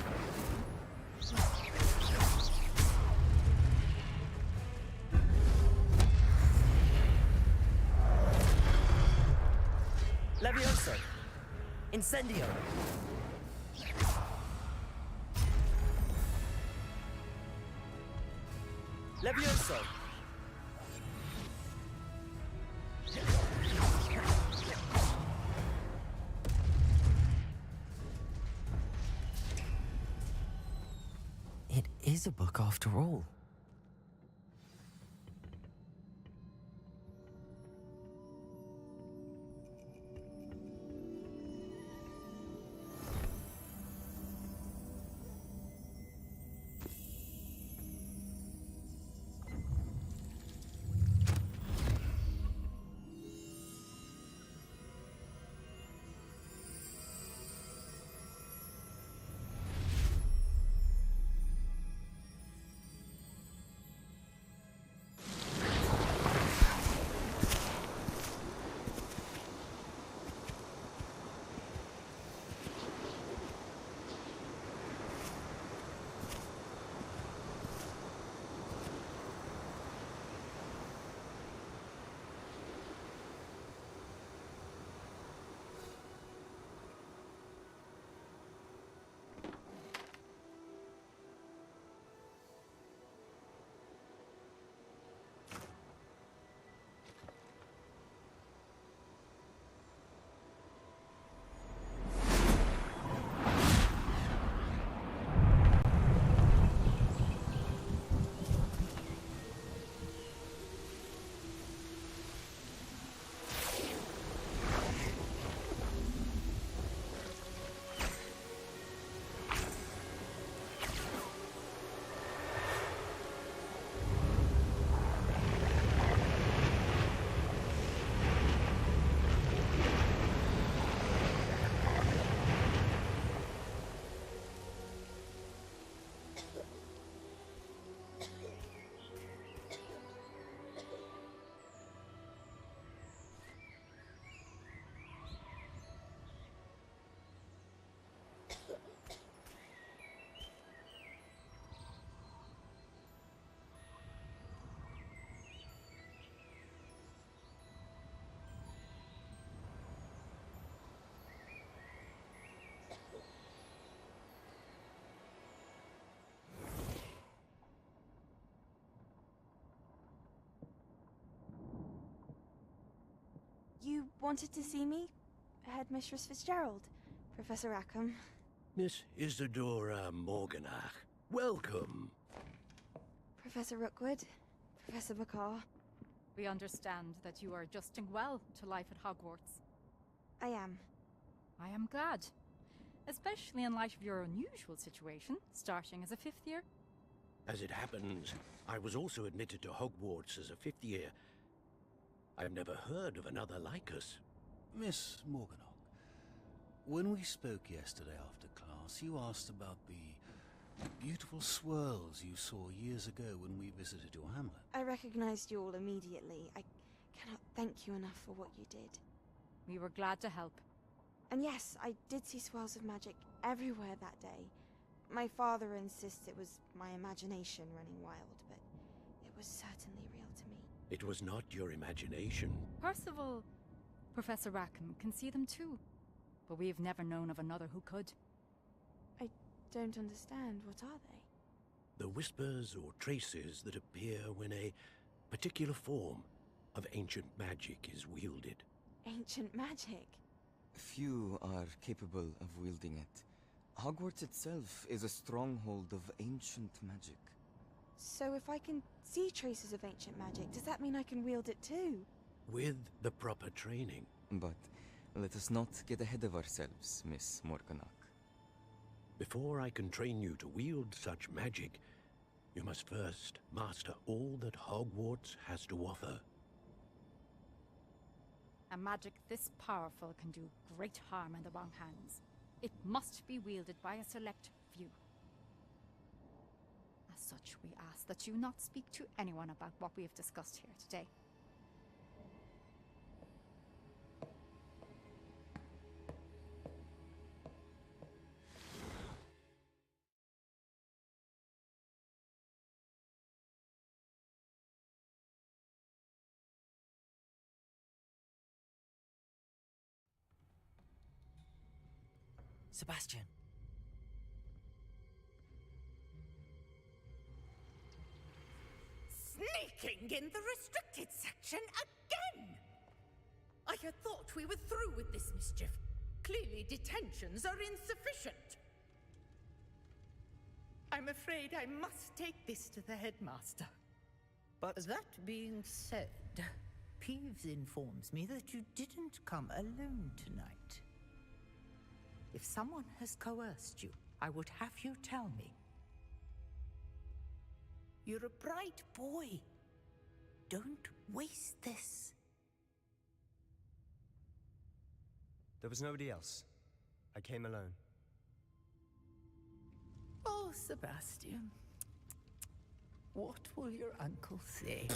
Levioso! Incendio! Levioso! It is a book after all. You wanted to see me? Headmistress Fitzgerald, Professor Rackham. Miss Isadora Morganach, welcome. Professor Rookwood, Professor Bakar. We understand that you are adjusting well to life at Hogwarts. I am. I am glad. Especially in light of your unusual situation, starting as a 5th year. As it happens, I was also admitted to Hogwarts as a 5th year. I've never heard of another like us. Miss Morganach, when we spoke yesterday after class, you asked about the beautiful swirls you saw years ago when we visited your hamlet. I recognized you all immediately. I cannot thank you enough for what you did. We were glad to help. And yes, I did see swirls of magic everywhere that day. My father insists it was my imagination running wild, but it was certainly real to me. It was not your imagination. Percival, Professor Rackham can see them too. But we've never known of another who could. I don't understand. What are they? The whispers or traces that appear when a particular form of ancient magic is wielded. Ancient magic? Few are capable of wielding it. Hogwarts itself is a stronghold of ancient magic. So if I can see traces of ancient magic, does that mean I can wield it too? With the proper training. But let us not get ahead of ourselves, Miss Morganach. Before I can train you to wield such magic, you must first master all that Hogwarts has to offer. A magic this powerful can do great harm in the wrong hands. It must be wielded by a select few. As such, we ask that you not speak to anyone about what we have discussed here today. Sebastian. Sneaking in the restricted section again! I had thought we were through with this mischief. Clearly detentions are insufficient. I'm afraid I must take this to the headmaster. But that being said, Peeves informs me that you didn't come alone tonight. If someone has coerced you, I would have you tell me. You're a bright boy. Don't waste this. There was nobody else. I came alone. Oh, Sebastian. What will your uncle say?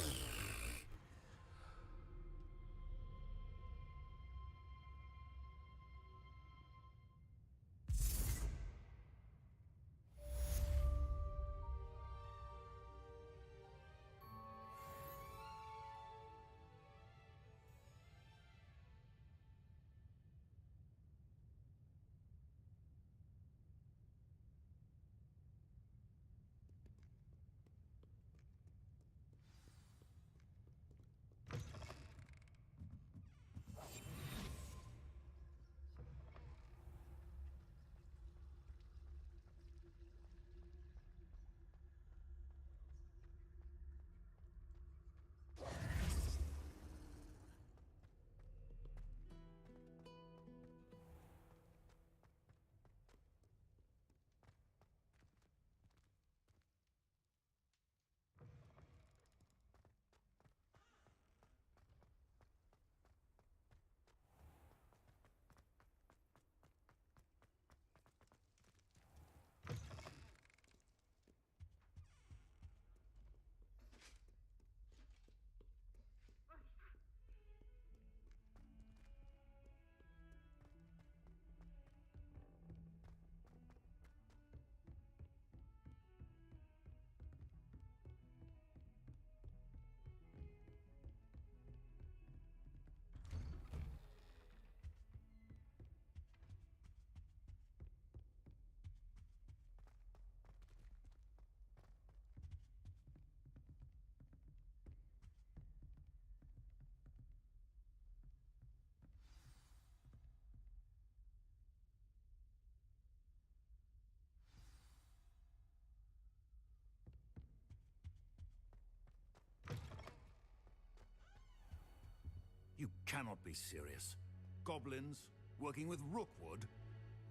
You cannot be serious. Goblins working with Rookwood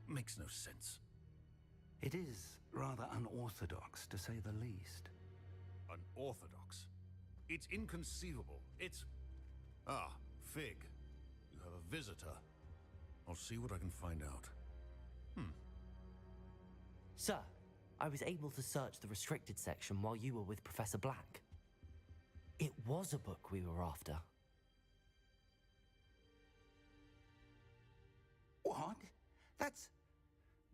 makes no sense. It is rather unorthodox, to say the least. Unorthodox? It's inconceivable. It's... Ah, Fig. You have a visitor. I'll see what I can find out. Sir, I was able to search the restricted section while you were with Professor Black. It was a book we were after. What? That's...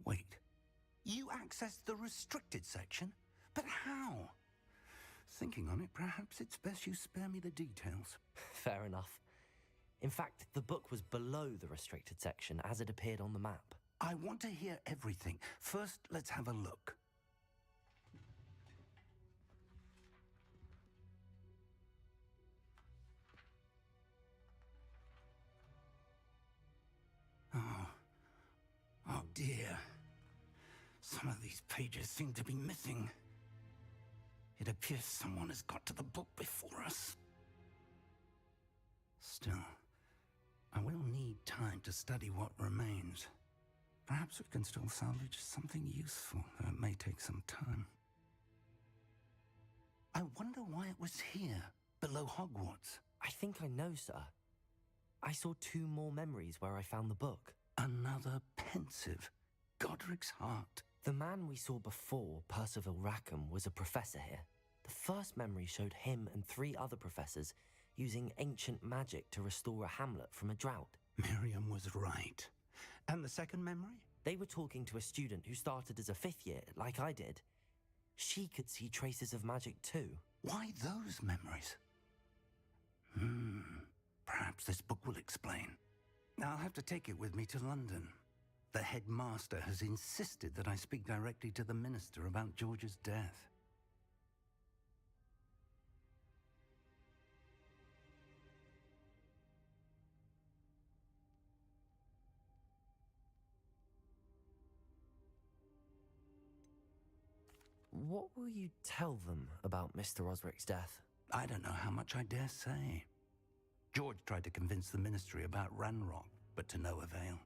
Wait. You accessed the restricted section? But how? Thinking on it, perhaps it's best you spare me the details. Fair enough. In fact, the book was below the restricted section as it appeared on the map. I want to hear everything. First, let's have a look. Oh dear. Some of these pages seem to be missing. It appears someone has got to the book before us. Still, I will need time to study what remains. Perhaps we can still salvage something useful, though it may take some time. I wonder why it was here, below Hogwarts. I think I know, sir. I saw 2 more memories where I found the book. Another pensive. Godric's heart. The man we saw before, Percival Rackham, was a professor here. The first memory showed him and 3 other professors using ancient magic to restore a hamlet from a drought. Miriam was right. And the second memory? They were talking to a student who started as a 5th year, like I did. She could see traces of magic too. Why those memories? Perhaps this book will explain. I'll have to take it with me to London. The headmaster has insisted that I speak directly to the minister about George's death. What will you tell them about Mr. Osric's death? I don't know how much I dare say. George tried to convince the ministry about Ranrock, but to no avail.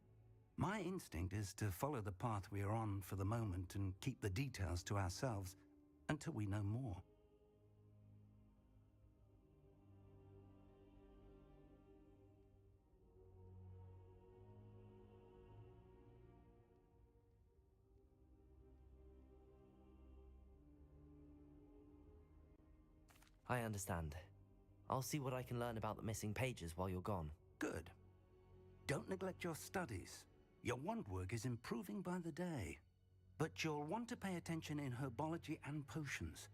My instinct is to follow the path we are on for the moment and keep the details to ourselves until we know more. I understand. I'll see what I can learn about the missing pages while you're gone. Good. Don't neglect your studies. Your wand work is improving by the day. But you'll want to pay attention in herbology and potions.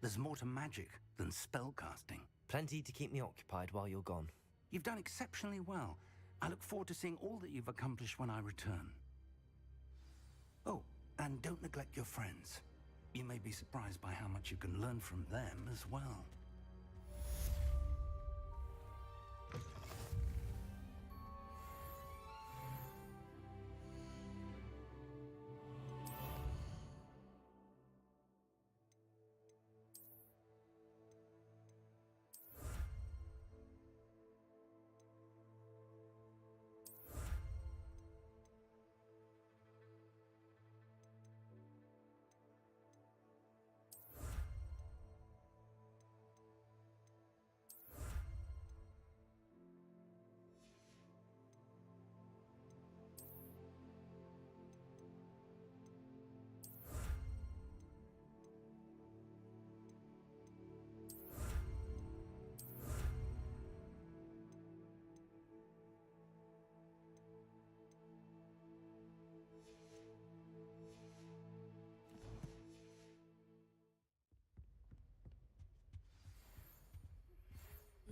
There's more to magic than spellcasting. Plenty to keep me occupied while you're gone. You've done exceptionally well. I look forward to seeing all that you've accomplished when I return. Oh, and don't neglect your friends. You may be surprised by how much you can learn from them as well.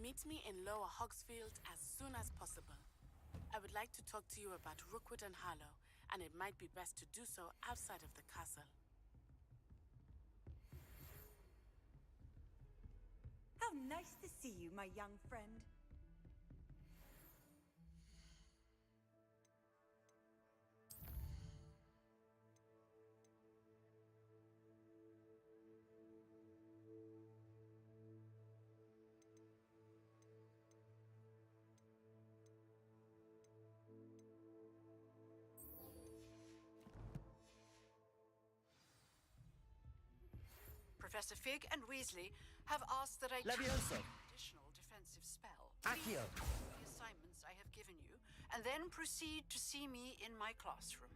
Meet me in Lower Hogsfield as soon as possible. I would like to talk to you about Rookwood and Harlow, and it might be best to do so outside of the castle. How nice to see you, my young friend. Professor Fig and Weasley have asked that I Levioso. choose an additional defensive spell. Accio. Please complete the assignments I have given you, and then proceed to see me in my classroom.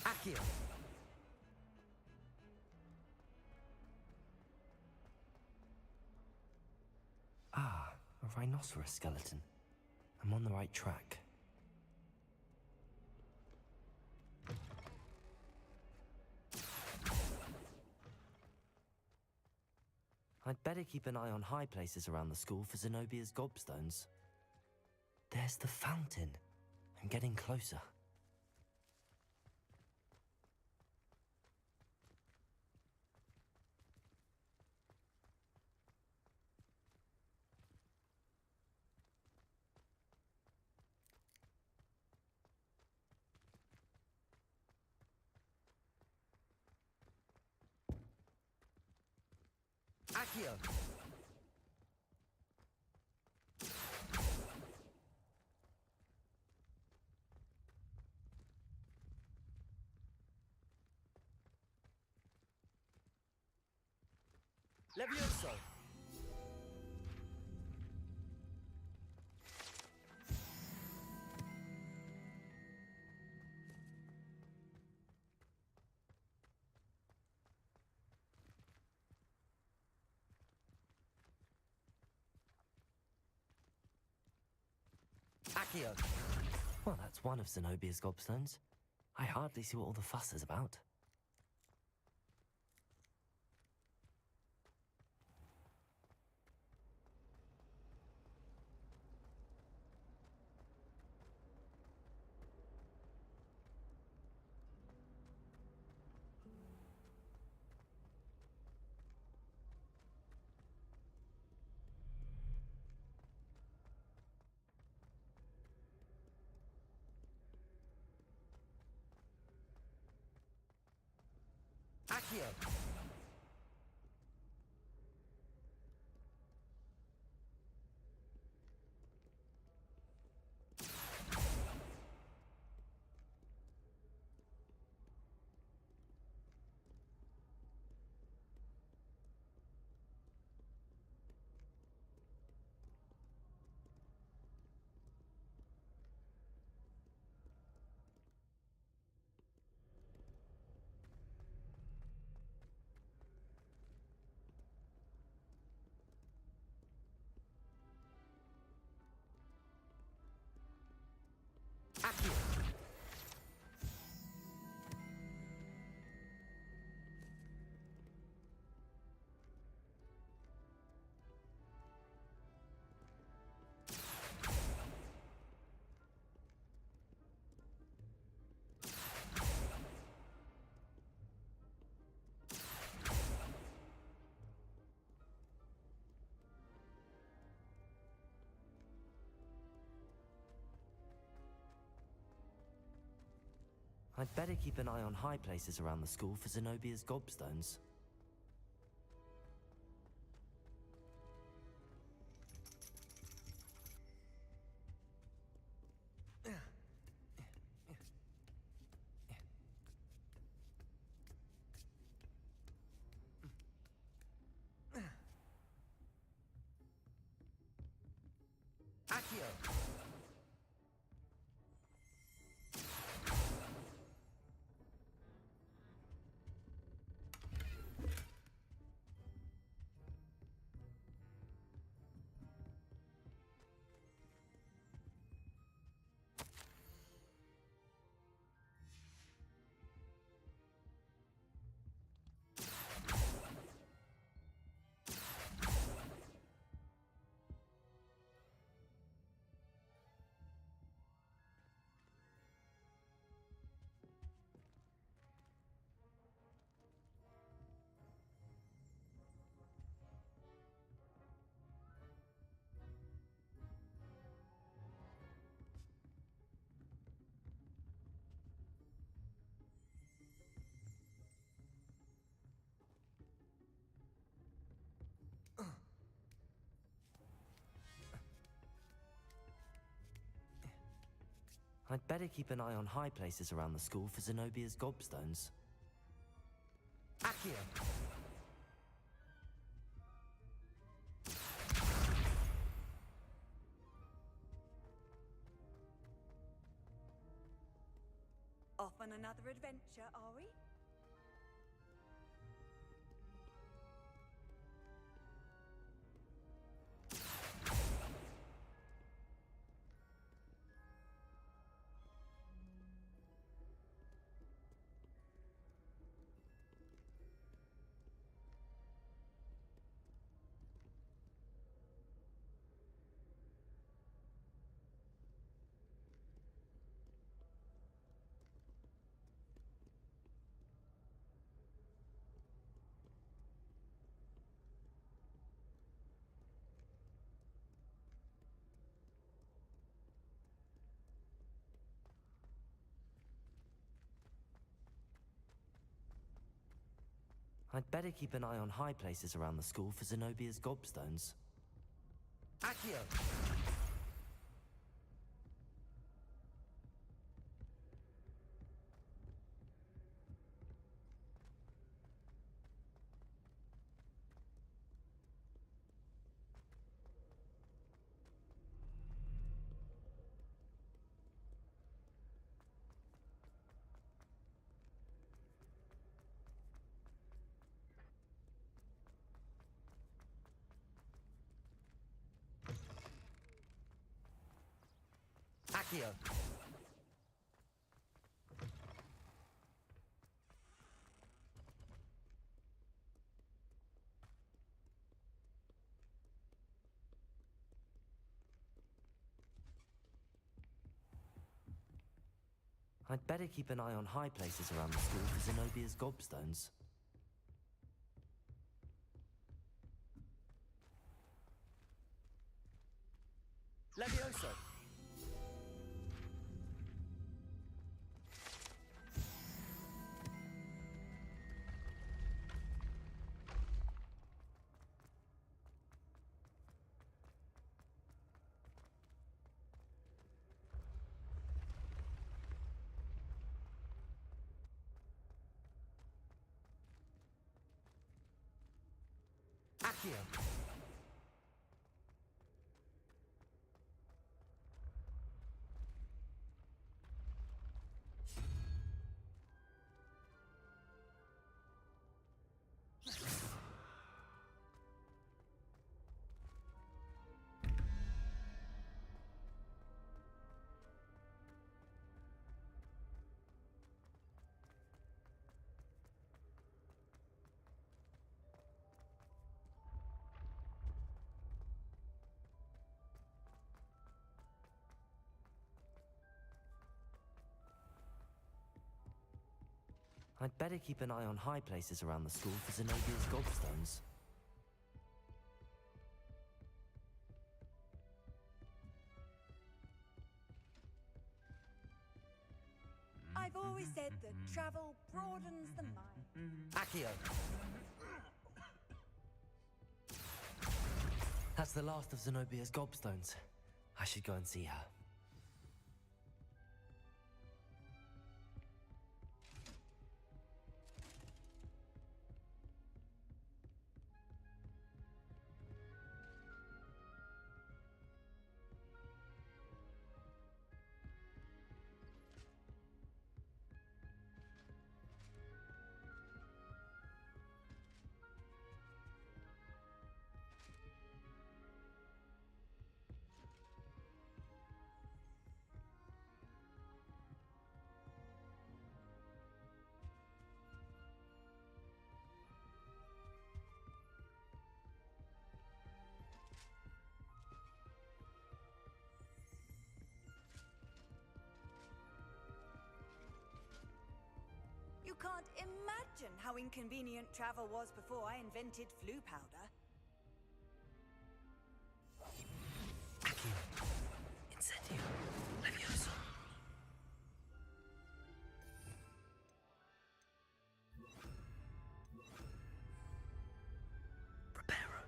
Accio. Ah, a rhinoceros skeleton. I'm on the right track. I'd better keep an eye on high places around the school for Zenobia's gobstones. There's the fountain. I'm getting closer. Accio. Levioso. Accio. Well, that's one of Zenobia's gobstones. I hardly see what all the fuss is about. Accio. Accio. I'd better keep an eye on high places around the school for Zenobia's gobstones. Accio. I'd better keep an eye on high places around the school for Zenobia's gobstones. Accio! Off on another adventure, are we? I'd better keep an eye on high places around the school for Zenobia's gobstones. Accio! Accio! I'd better keep an eye on high places around the school for Zenobia's gobstones. Levioso! Accio! I'd better keep an eye on high places around the school for Zenobia's gobstones. I've always said that travel broadens the mind. Accio! That's the last of Zenobia's gobstones. I should go and see her. You can't imagine how inconvenient travel was before I invented flu powder. Incendio. Levioso. Preparo.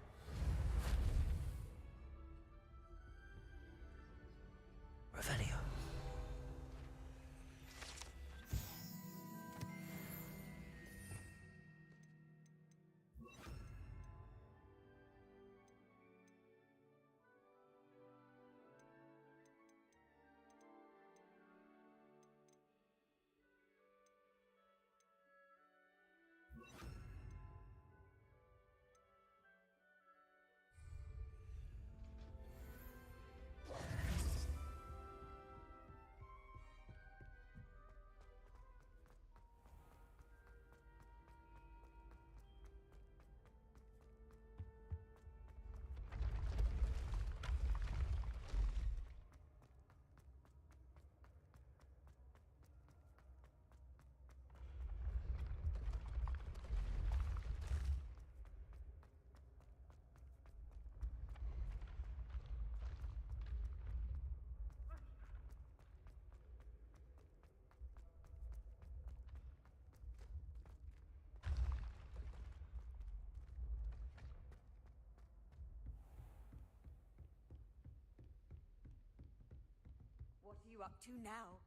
Revelio. you up to now?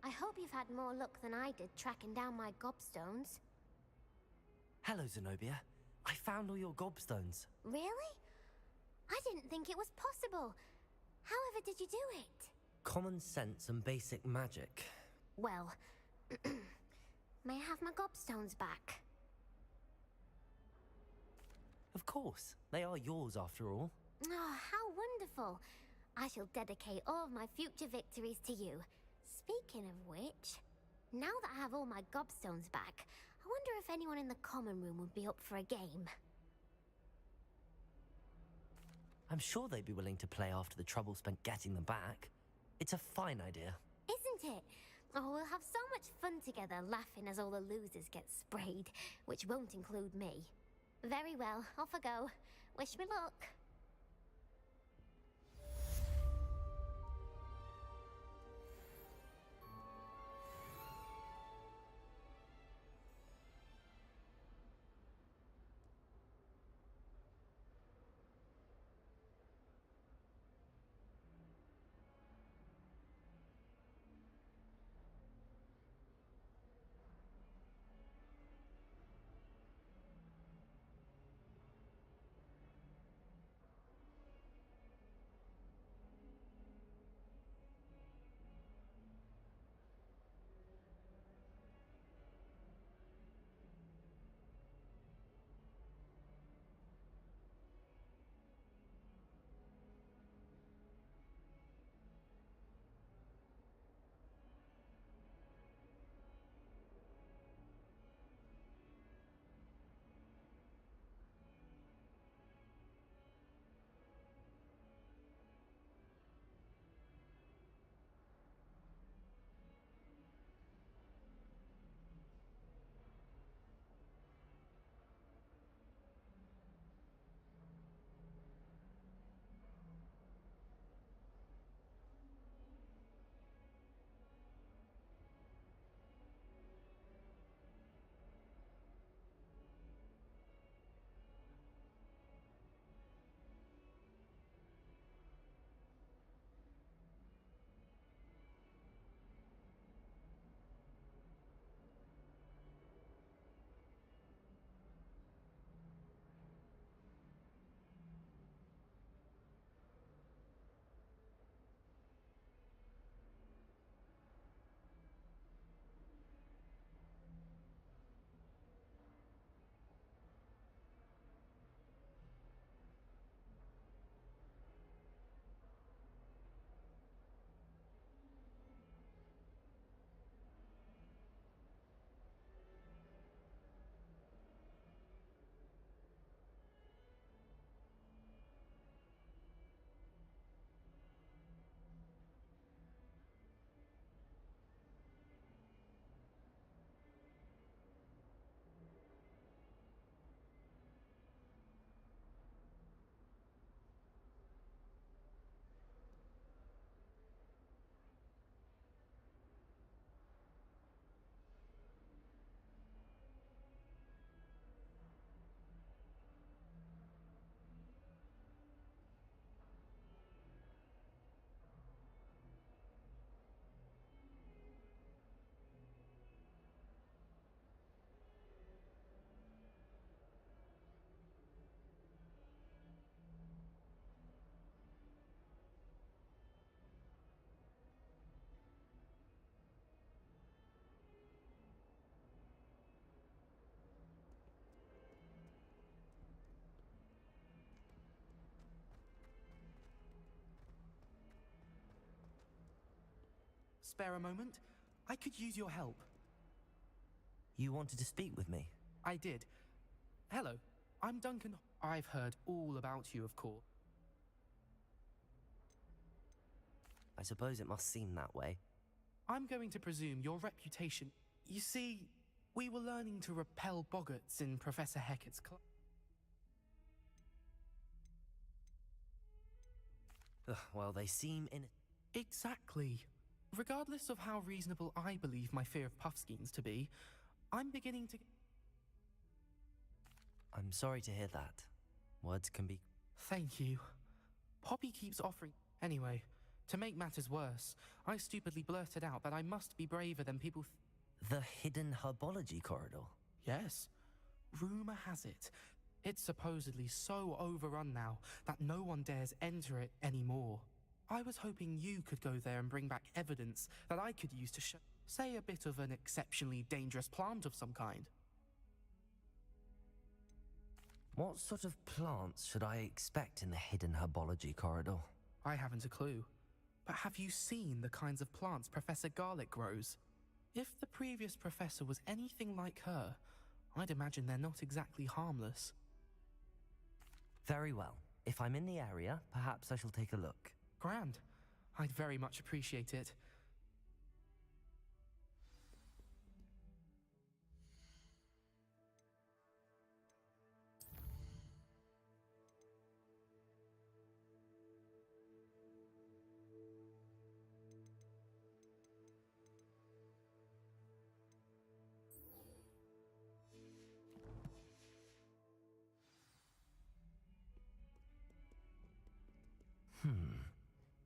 I hope you've had more luck than I did tracking down my gobstones. Hello, Zenobia. I found all your gobstones. Really? I didn't think it was possible. However did you do it? Common sense and basic magic. Well, may I have my gobstones back? Of course. They are yours after all. Oh, how wonderful. I shall dedicate all of my future victories to you. Speaking of which, now that I have all my gobstones back, I wonder if anyone in the common room would be up for a game. I'm sure they'd be willing to play after the trouble spent getting them back. It's a fine idea. Isn't it? Oh, we'll have so much fun together laughing as all the losers get sprayed, which won't include me. Very well, off I go. Wish me luck. spare a moment? I could use your help. You wanted to speak with me? I did. Hello, I'm Duncan. I've heard all about you, of course. I suppose it must seem that way. I'm going to presume your reputation... You see, we were learning to repel boggarts in Professor Hecat's class. Well, they seem in... Exactly. Regardless of how reasonable I believe my fear of puffskeins to be, I'm beginning to... I'm sorry to hear that. Words can be... Thank you. Poppy keeps offering... Anyway, to make matters worse, I stupidly blurted out that I must be braver than people... The hidden herbology corridor? Yes. Rumor has it. It's supposedly so overrun now that no one dares enter it anymore. I was hoping you could go there and bring back evidence that I could use to say a bit of an exceptionally dangerous plant of some kind. What sort of plants should I expect in the hidden herbology corridor? I haven't a clue. But have you seen the kinds of plants Professor Garlic grows? If the previous professor was anything like her, I'd imagine they're not exactly harmless. Very well. If I'm in the area, perhaps I shall take a look. Grand. I'd very much appreciate it.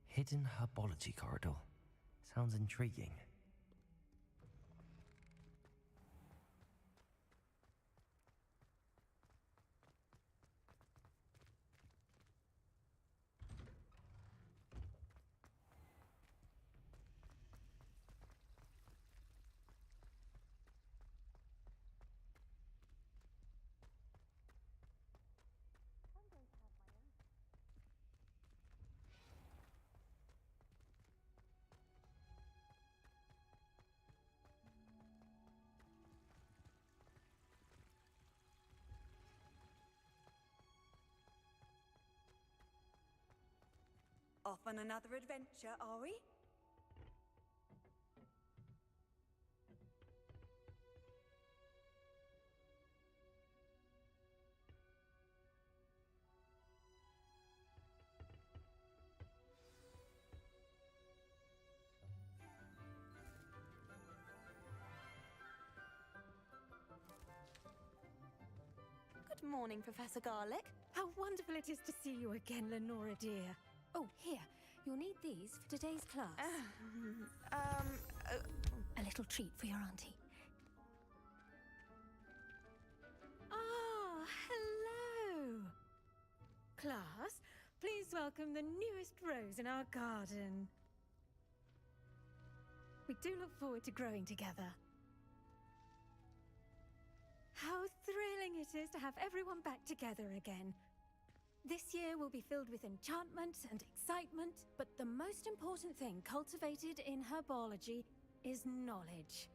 Hidden herbology corridor. Sounds intriguing. Off on another adventure, are we? Good morning, Professor Garlic. How wonderful it is to see you again, Lenora dear. Oh, here. You'll need these for today's class. A little treat for your auntie. Ah, hello! Class, please welcome the newest rose in our garden. We do look forward to growing together. How thrilling it is to have everyone back together again. This year will be filled with enchantment and excitement, but the most important thing cultivated in herbology is knowledge.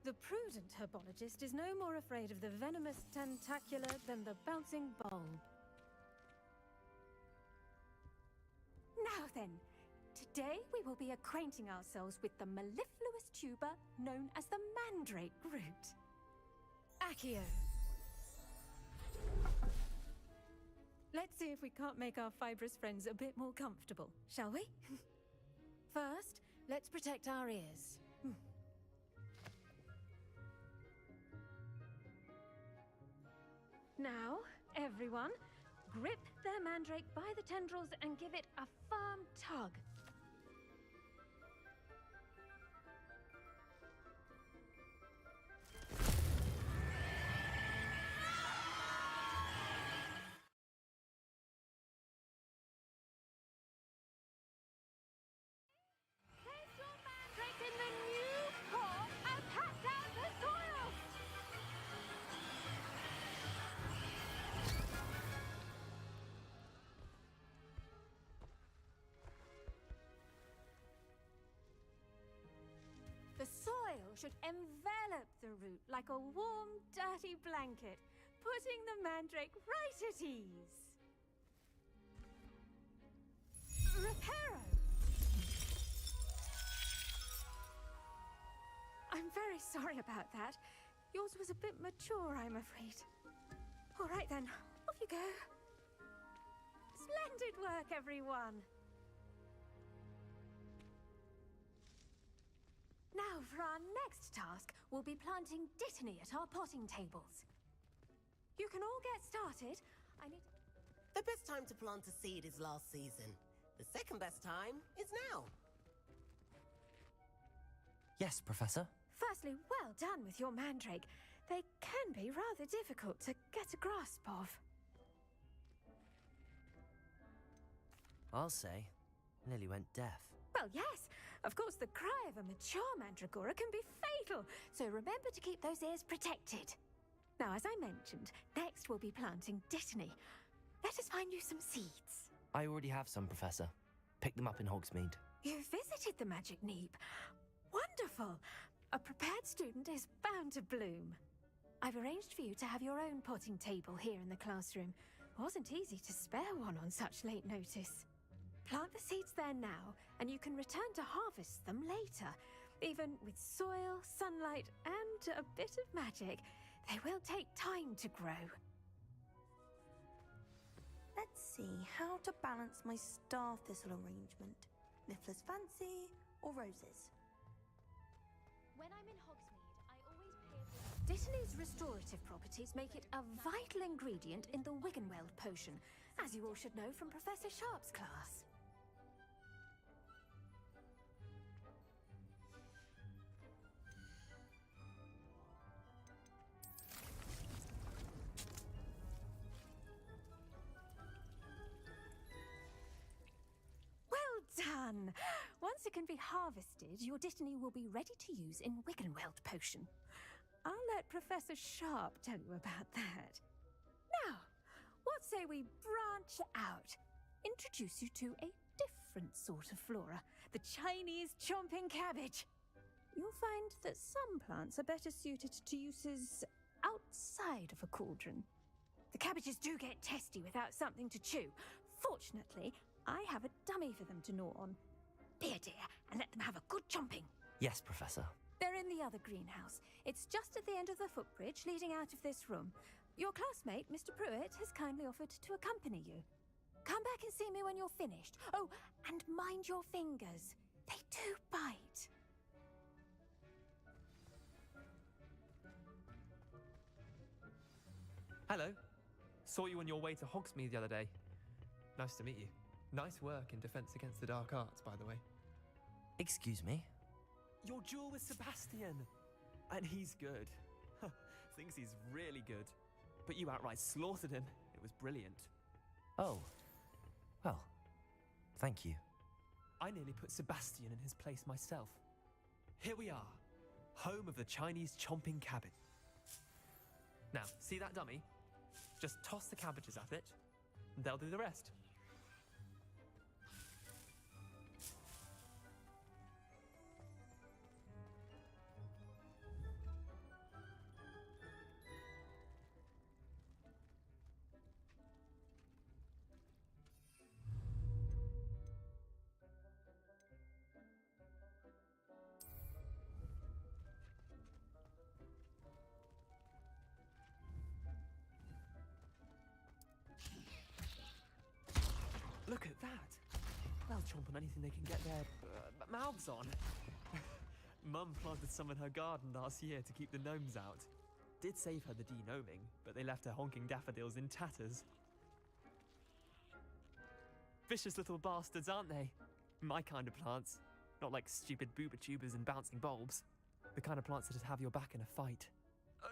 The prudent herbologist is no more afraid of the venomous tentacular than the bouncing bulb. Now then, today we will be acquainting ourselves with the mellifluous tuber known as the mandrake root. Accio. Let's see if we can't make our fibrous friends a bit more comfortable, shall we? First, let's protect our ears. Now, everyone, grip their mandrake by the tendrils and give it a firm tug. oil should envelop the root like a warm, dirty blanket, putting the mandrake right at ease. Reparo! I'm very sorry about that. Yours was a bit mature, I'm afraid. All right then, off you go. Splendid work, everyone! Now, for our next task, we'll be planting dittany at our potting tables. You can all get started. I need... The best time to plant a seed is last season. The second best time is now. Yes, Professor. Firstly, well done with your mandrake. They can be rather difficult to get a grasp of. I'll say. Nearly went deaf. Well, yes. Of course, the cry of a mature mandragora can be fatal, so remember to keep those ears protected. Now, as I mentioned, next we'll be planting dittany. Let us find you some seeds. I already have some, Professor. Picked them up in Hogsmeade. You visited the Magic Neep. Wonderful! A prepared student is bound to bloom. I've arranged for you to have your own potting table here in the classroom. Wasn't easy to spare one on such late notice. Plant the seeds there now, and you can return to harvest them later. Even with soil, sunlight, and a bit of magic, they will take time to grow. Let's see how to balance my star thistle arrangement. Niffler's fancy or roses? When I'm in Hogsmeade, I always pay Dittany's restorative properties make it a vital ingredient in the Wiggenweld potion, as you all should know from Professor Sharp's class. Done! Once it can be harvested, your dittany will be ready to use in Wiggenweld potion. I'll let Professor Sharp tell you about that. Now, what say we branch out? Introduce you to a different sort of flora, the Chinese chomping cabbage. You'll find that some plants are better suited to uses outside of a cauldron. The cabbages do get testy without something to chew. Fortunately, I have a dummy for them to gnaw on. Be a dear and let them have a good chomping. Yes, Professor. They're in the other greenhouse. It's just at the end of the footbridge leading out of this room. Your classmate, Mr. Pruitt, has kindly offered to accompany you. Come back and see me when you're finished. Oh, and mind your fingers. They do bite. Hello. Saw you on your way to Hogsmeade the other day. Nice to meet you. Nice work in Defense Against the Dark Arts, by the way. Excuse me? Your duel with Sebastian! And he's good. Thinks he's really good. But you outright slaughtered him. It was brilliant. Oh. Well, thank you. I nearly put Sebastian in his place myself. Here we are, home of the Chinese chomping cabbage. Now, see that dummy? Just toss the cabbages at it, and they'll do the rest. Look at that! They'll chomp on anything they can get their mouths on. Mum planted some in her garden last year to keep the gnomes out. Did save her the de-gnoming, but they left her honking daffodils in tatters. Vicious little bastards, aren't they? My kind of plants. Not like stupid booba tubers and bouncing bulbs. The kind of plants that'd have your back in a fight.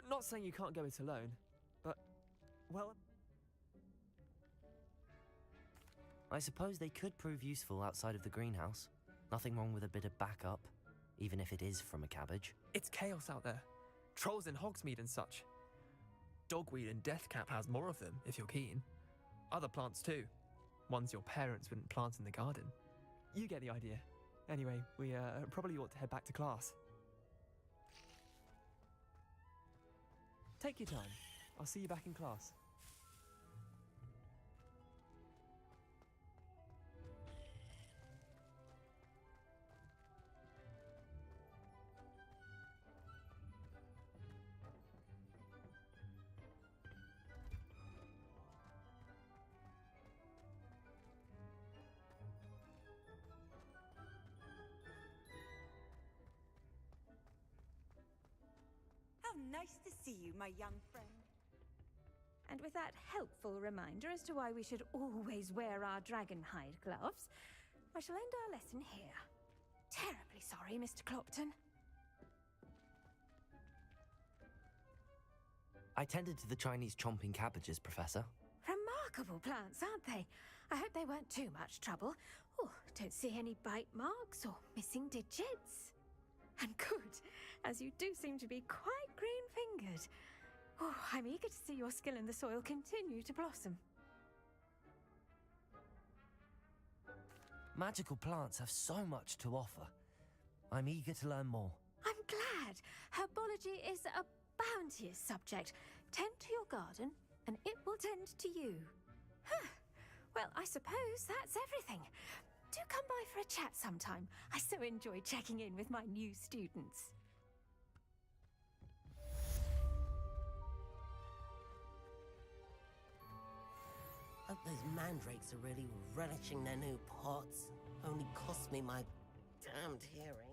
Not saying you can't go it alone, but, well... I suppose they could prove useful outside of the greenhouse. Nothing wrong with a bit of backup, even if it is from a cabbage. It's chaos out there. Trolls in Hogsmeade and such. Dogweed and Deathcap has more of them, if you're keen. Other plants too. Ones your parents wouldn't plant in the garden. You get the idea. Anyway, we probably ought to head back to class. Take your time. I'll see you back in class. How nice to see you, my young friend. And with that helpful reminder as to why we should always wear our dragon hide gloves, I shall end our lesson here. Terribly sorry, Mr. Clopton. I tended to the Chinese chomping cabbages, Professor. Remarkable plants, aren't they? I hope they weren't too much trouble. Oh, don't see any bite marks or missing digits. And good, as you do seem to be quite green-fingered. Oh, I'm eager to see your skill in the soil continue to blossom. Magical plants have so much to offer. I'm eager to learn more. I'm glad. Herbology is a bounteous subject. Tend to your garden, and it will tend to you. Huh. Well, I suppose that's everything. Do come by for a chat sometime. I so enjoy checking in with my new students. Hope those mandrakes are really relishing their new pots. Only cost me my damned hearing.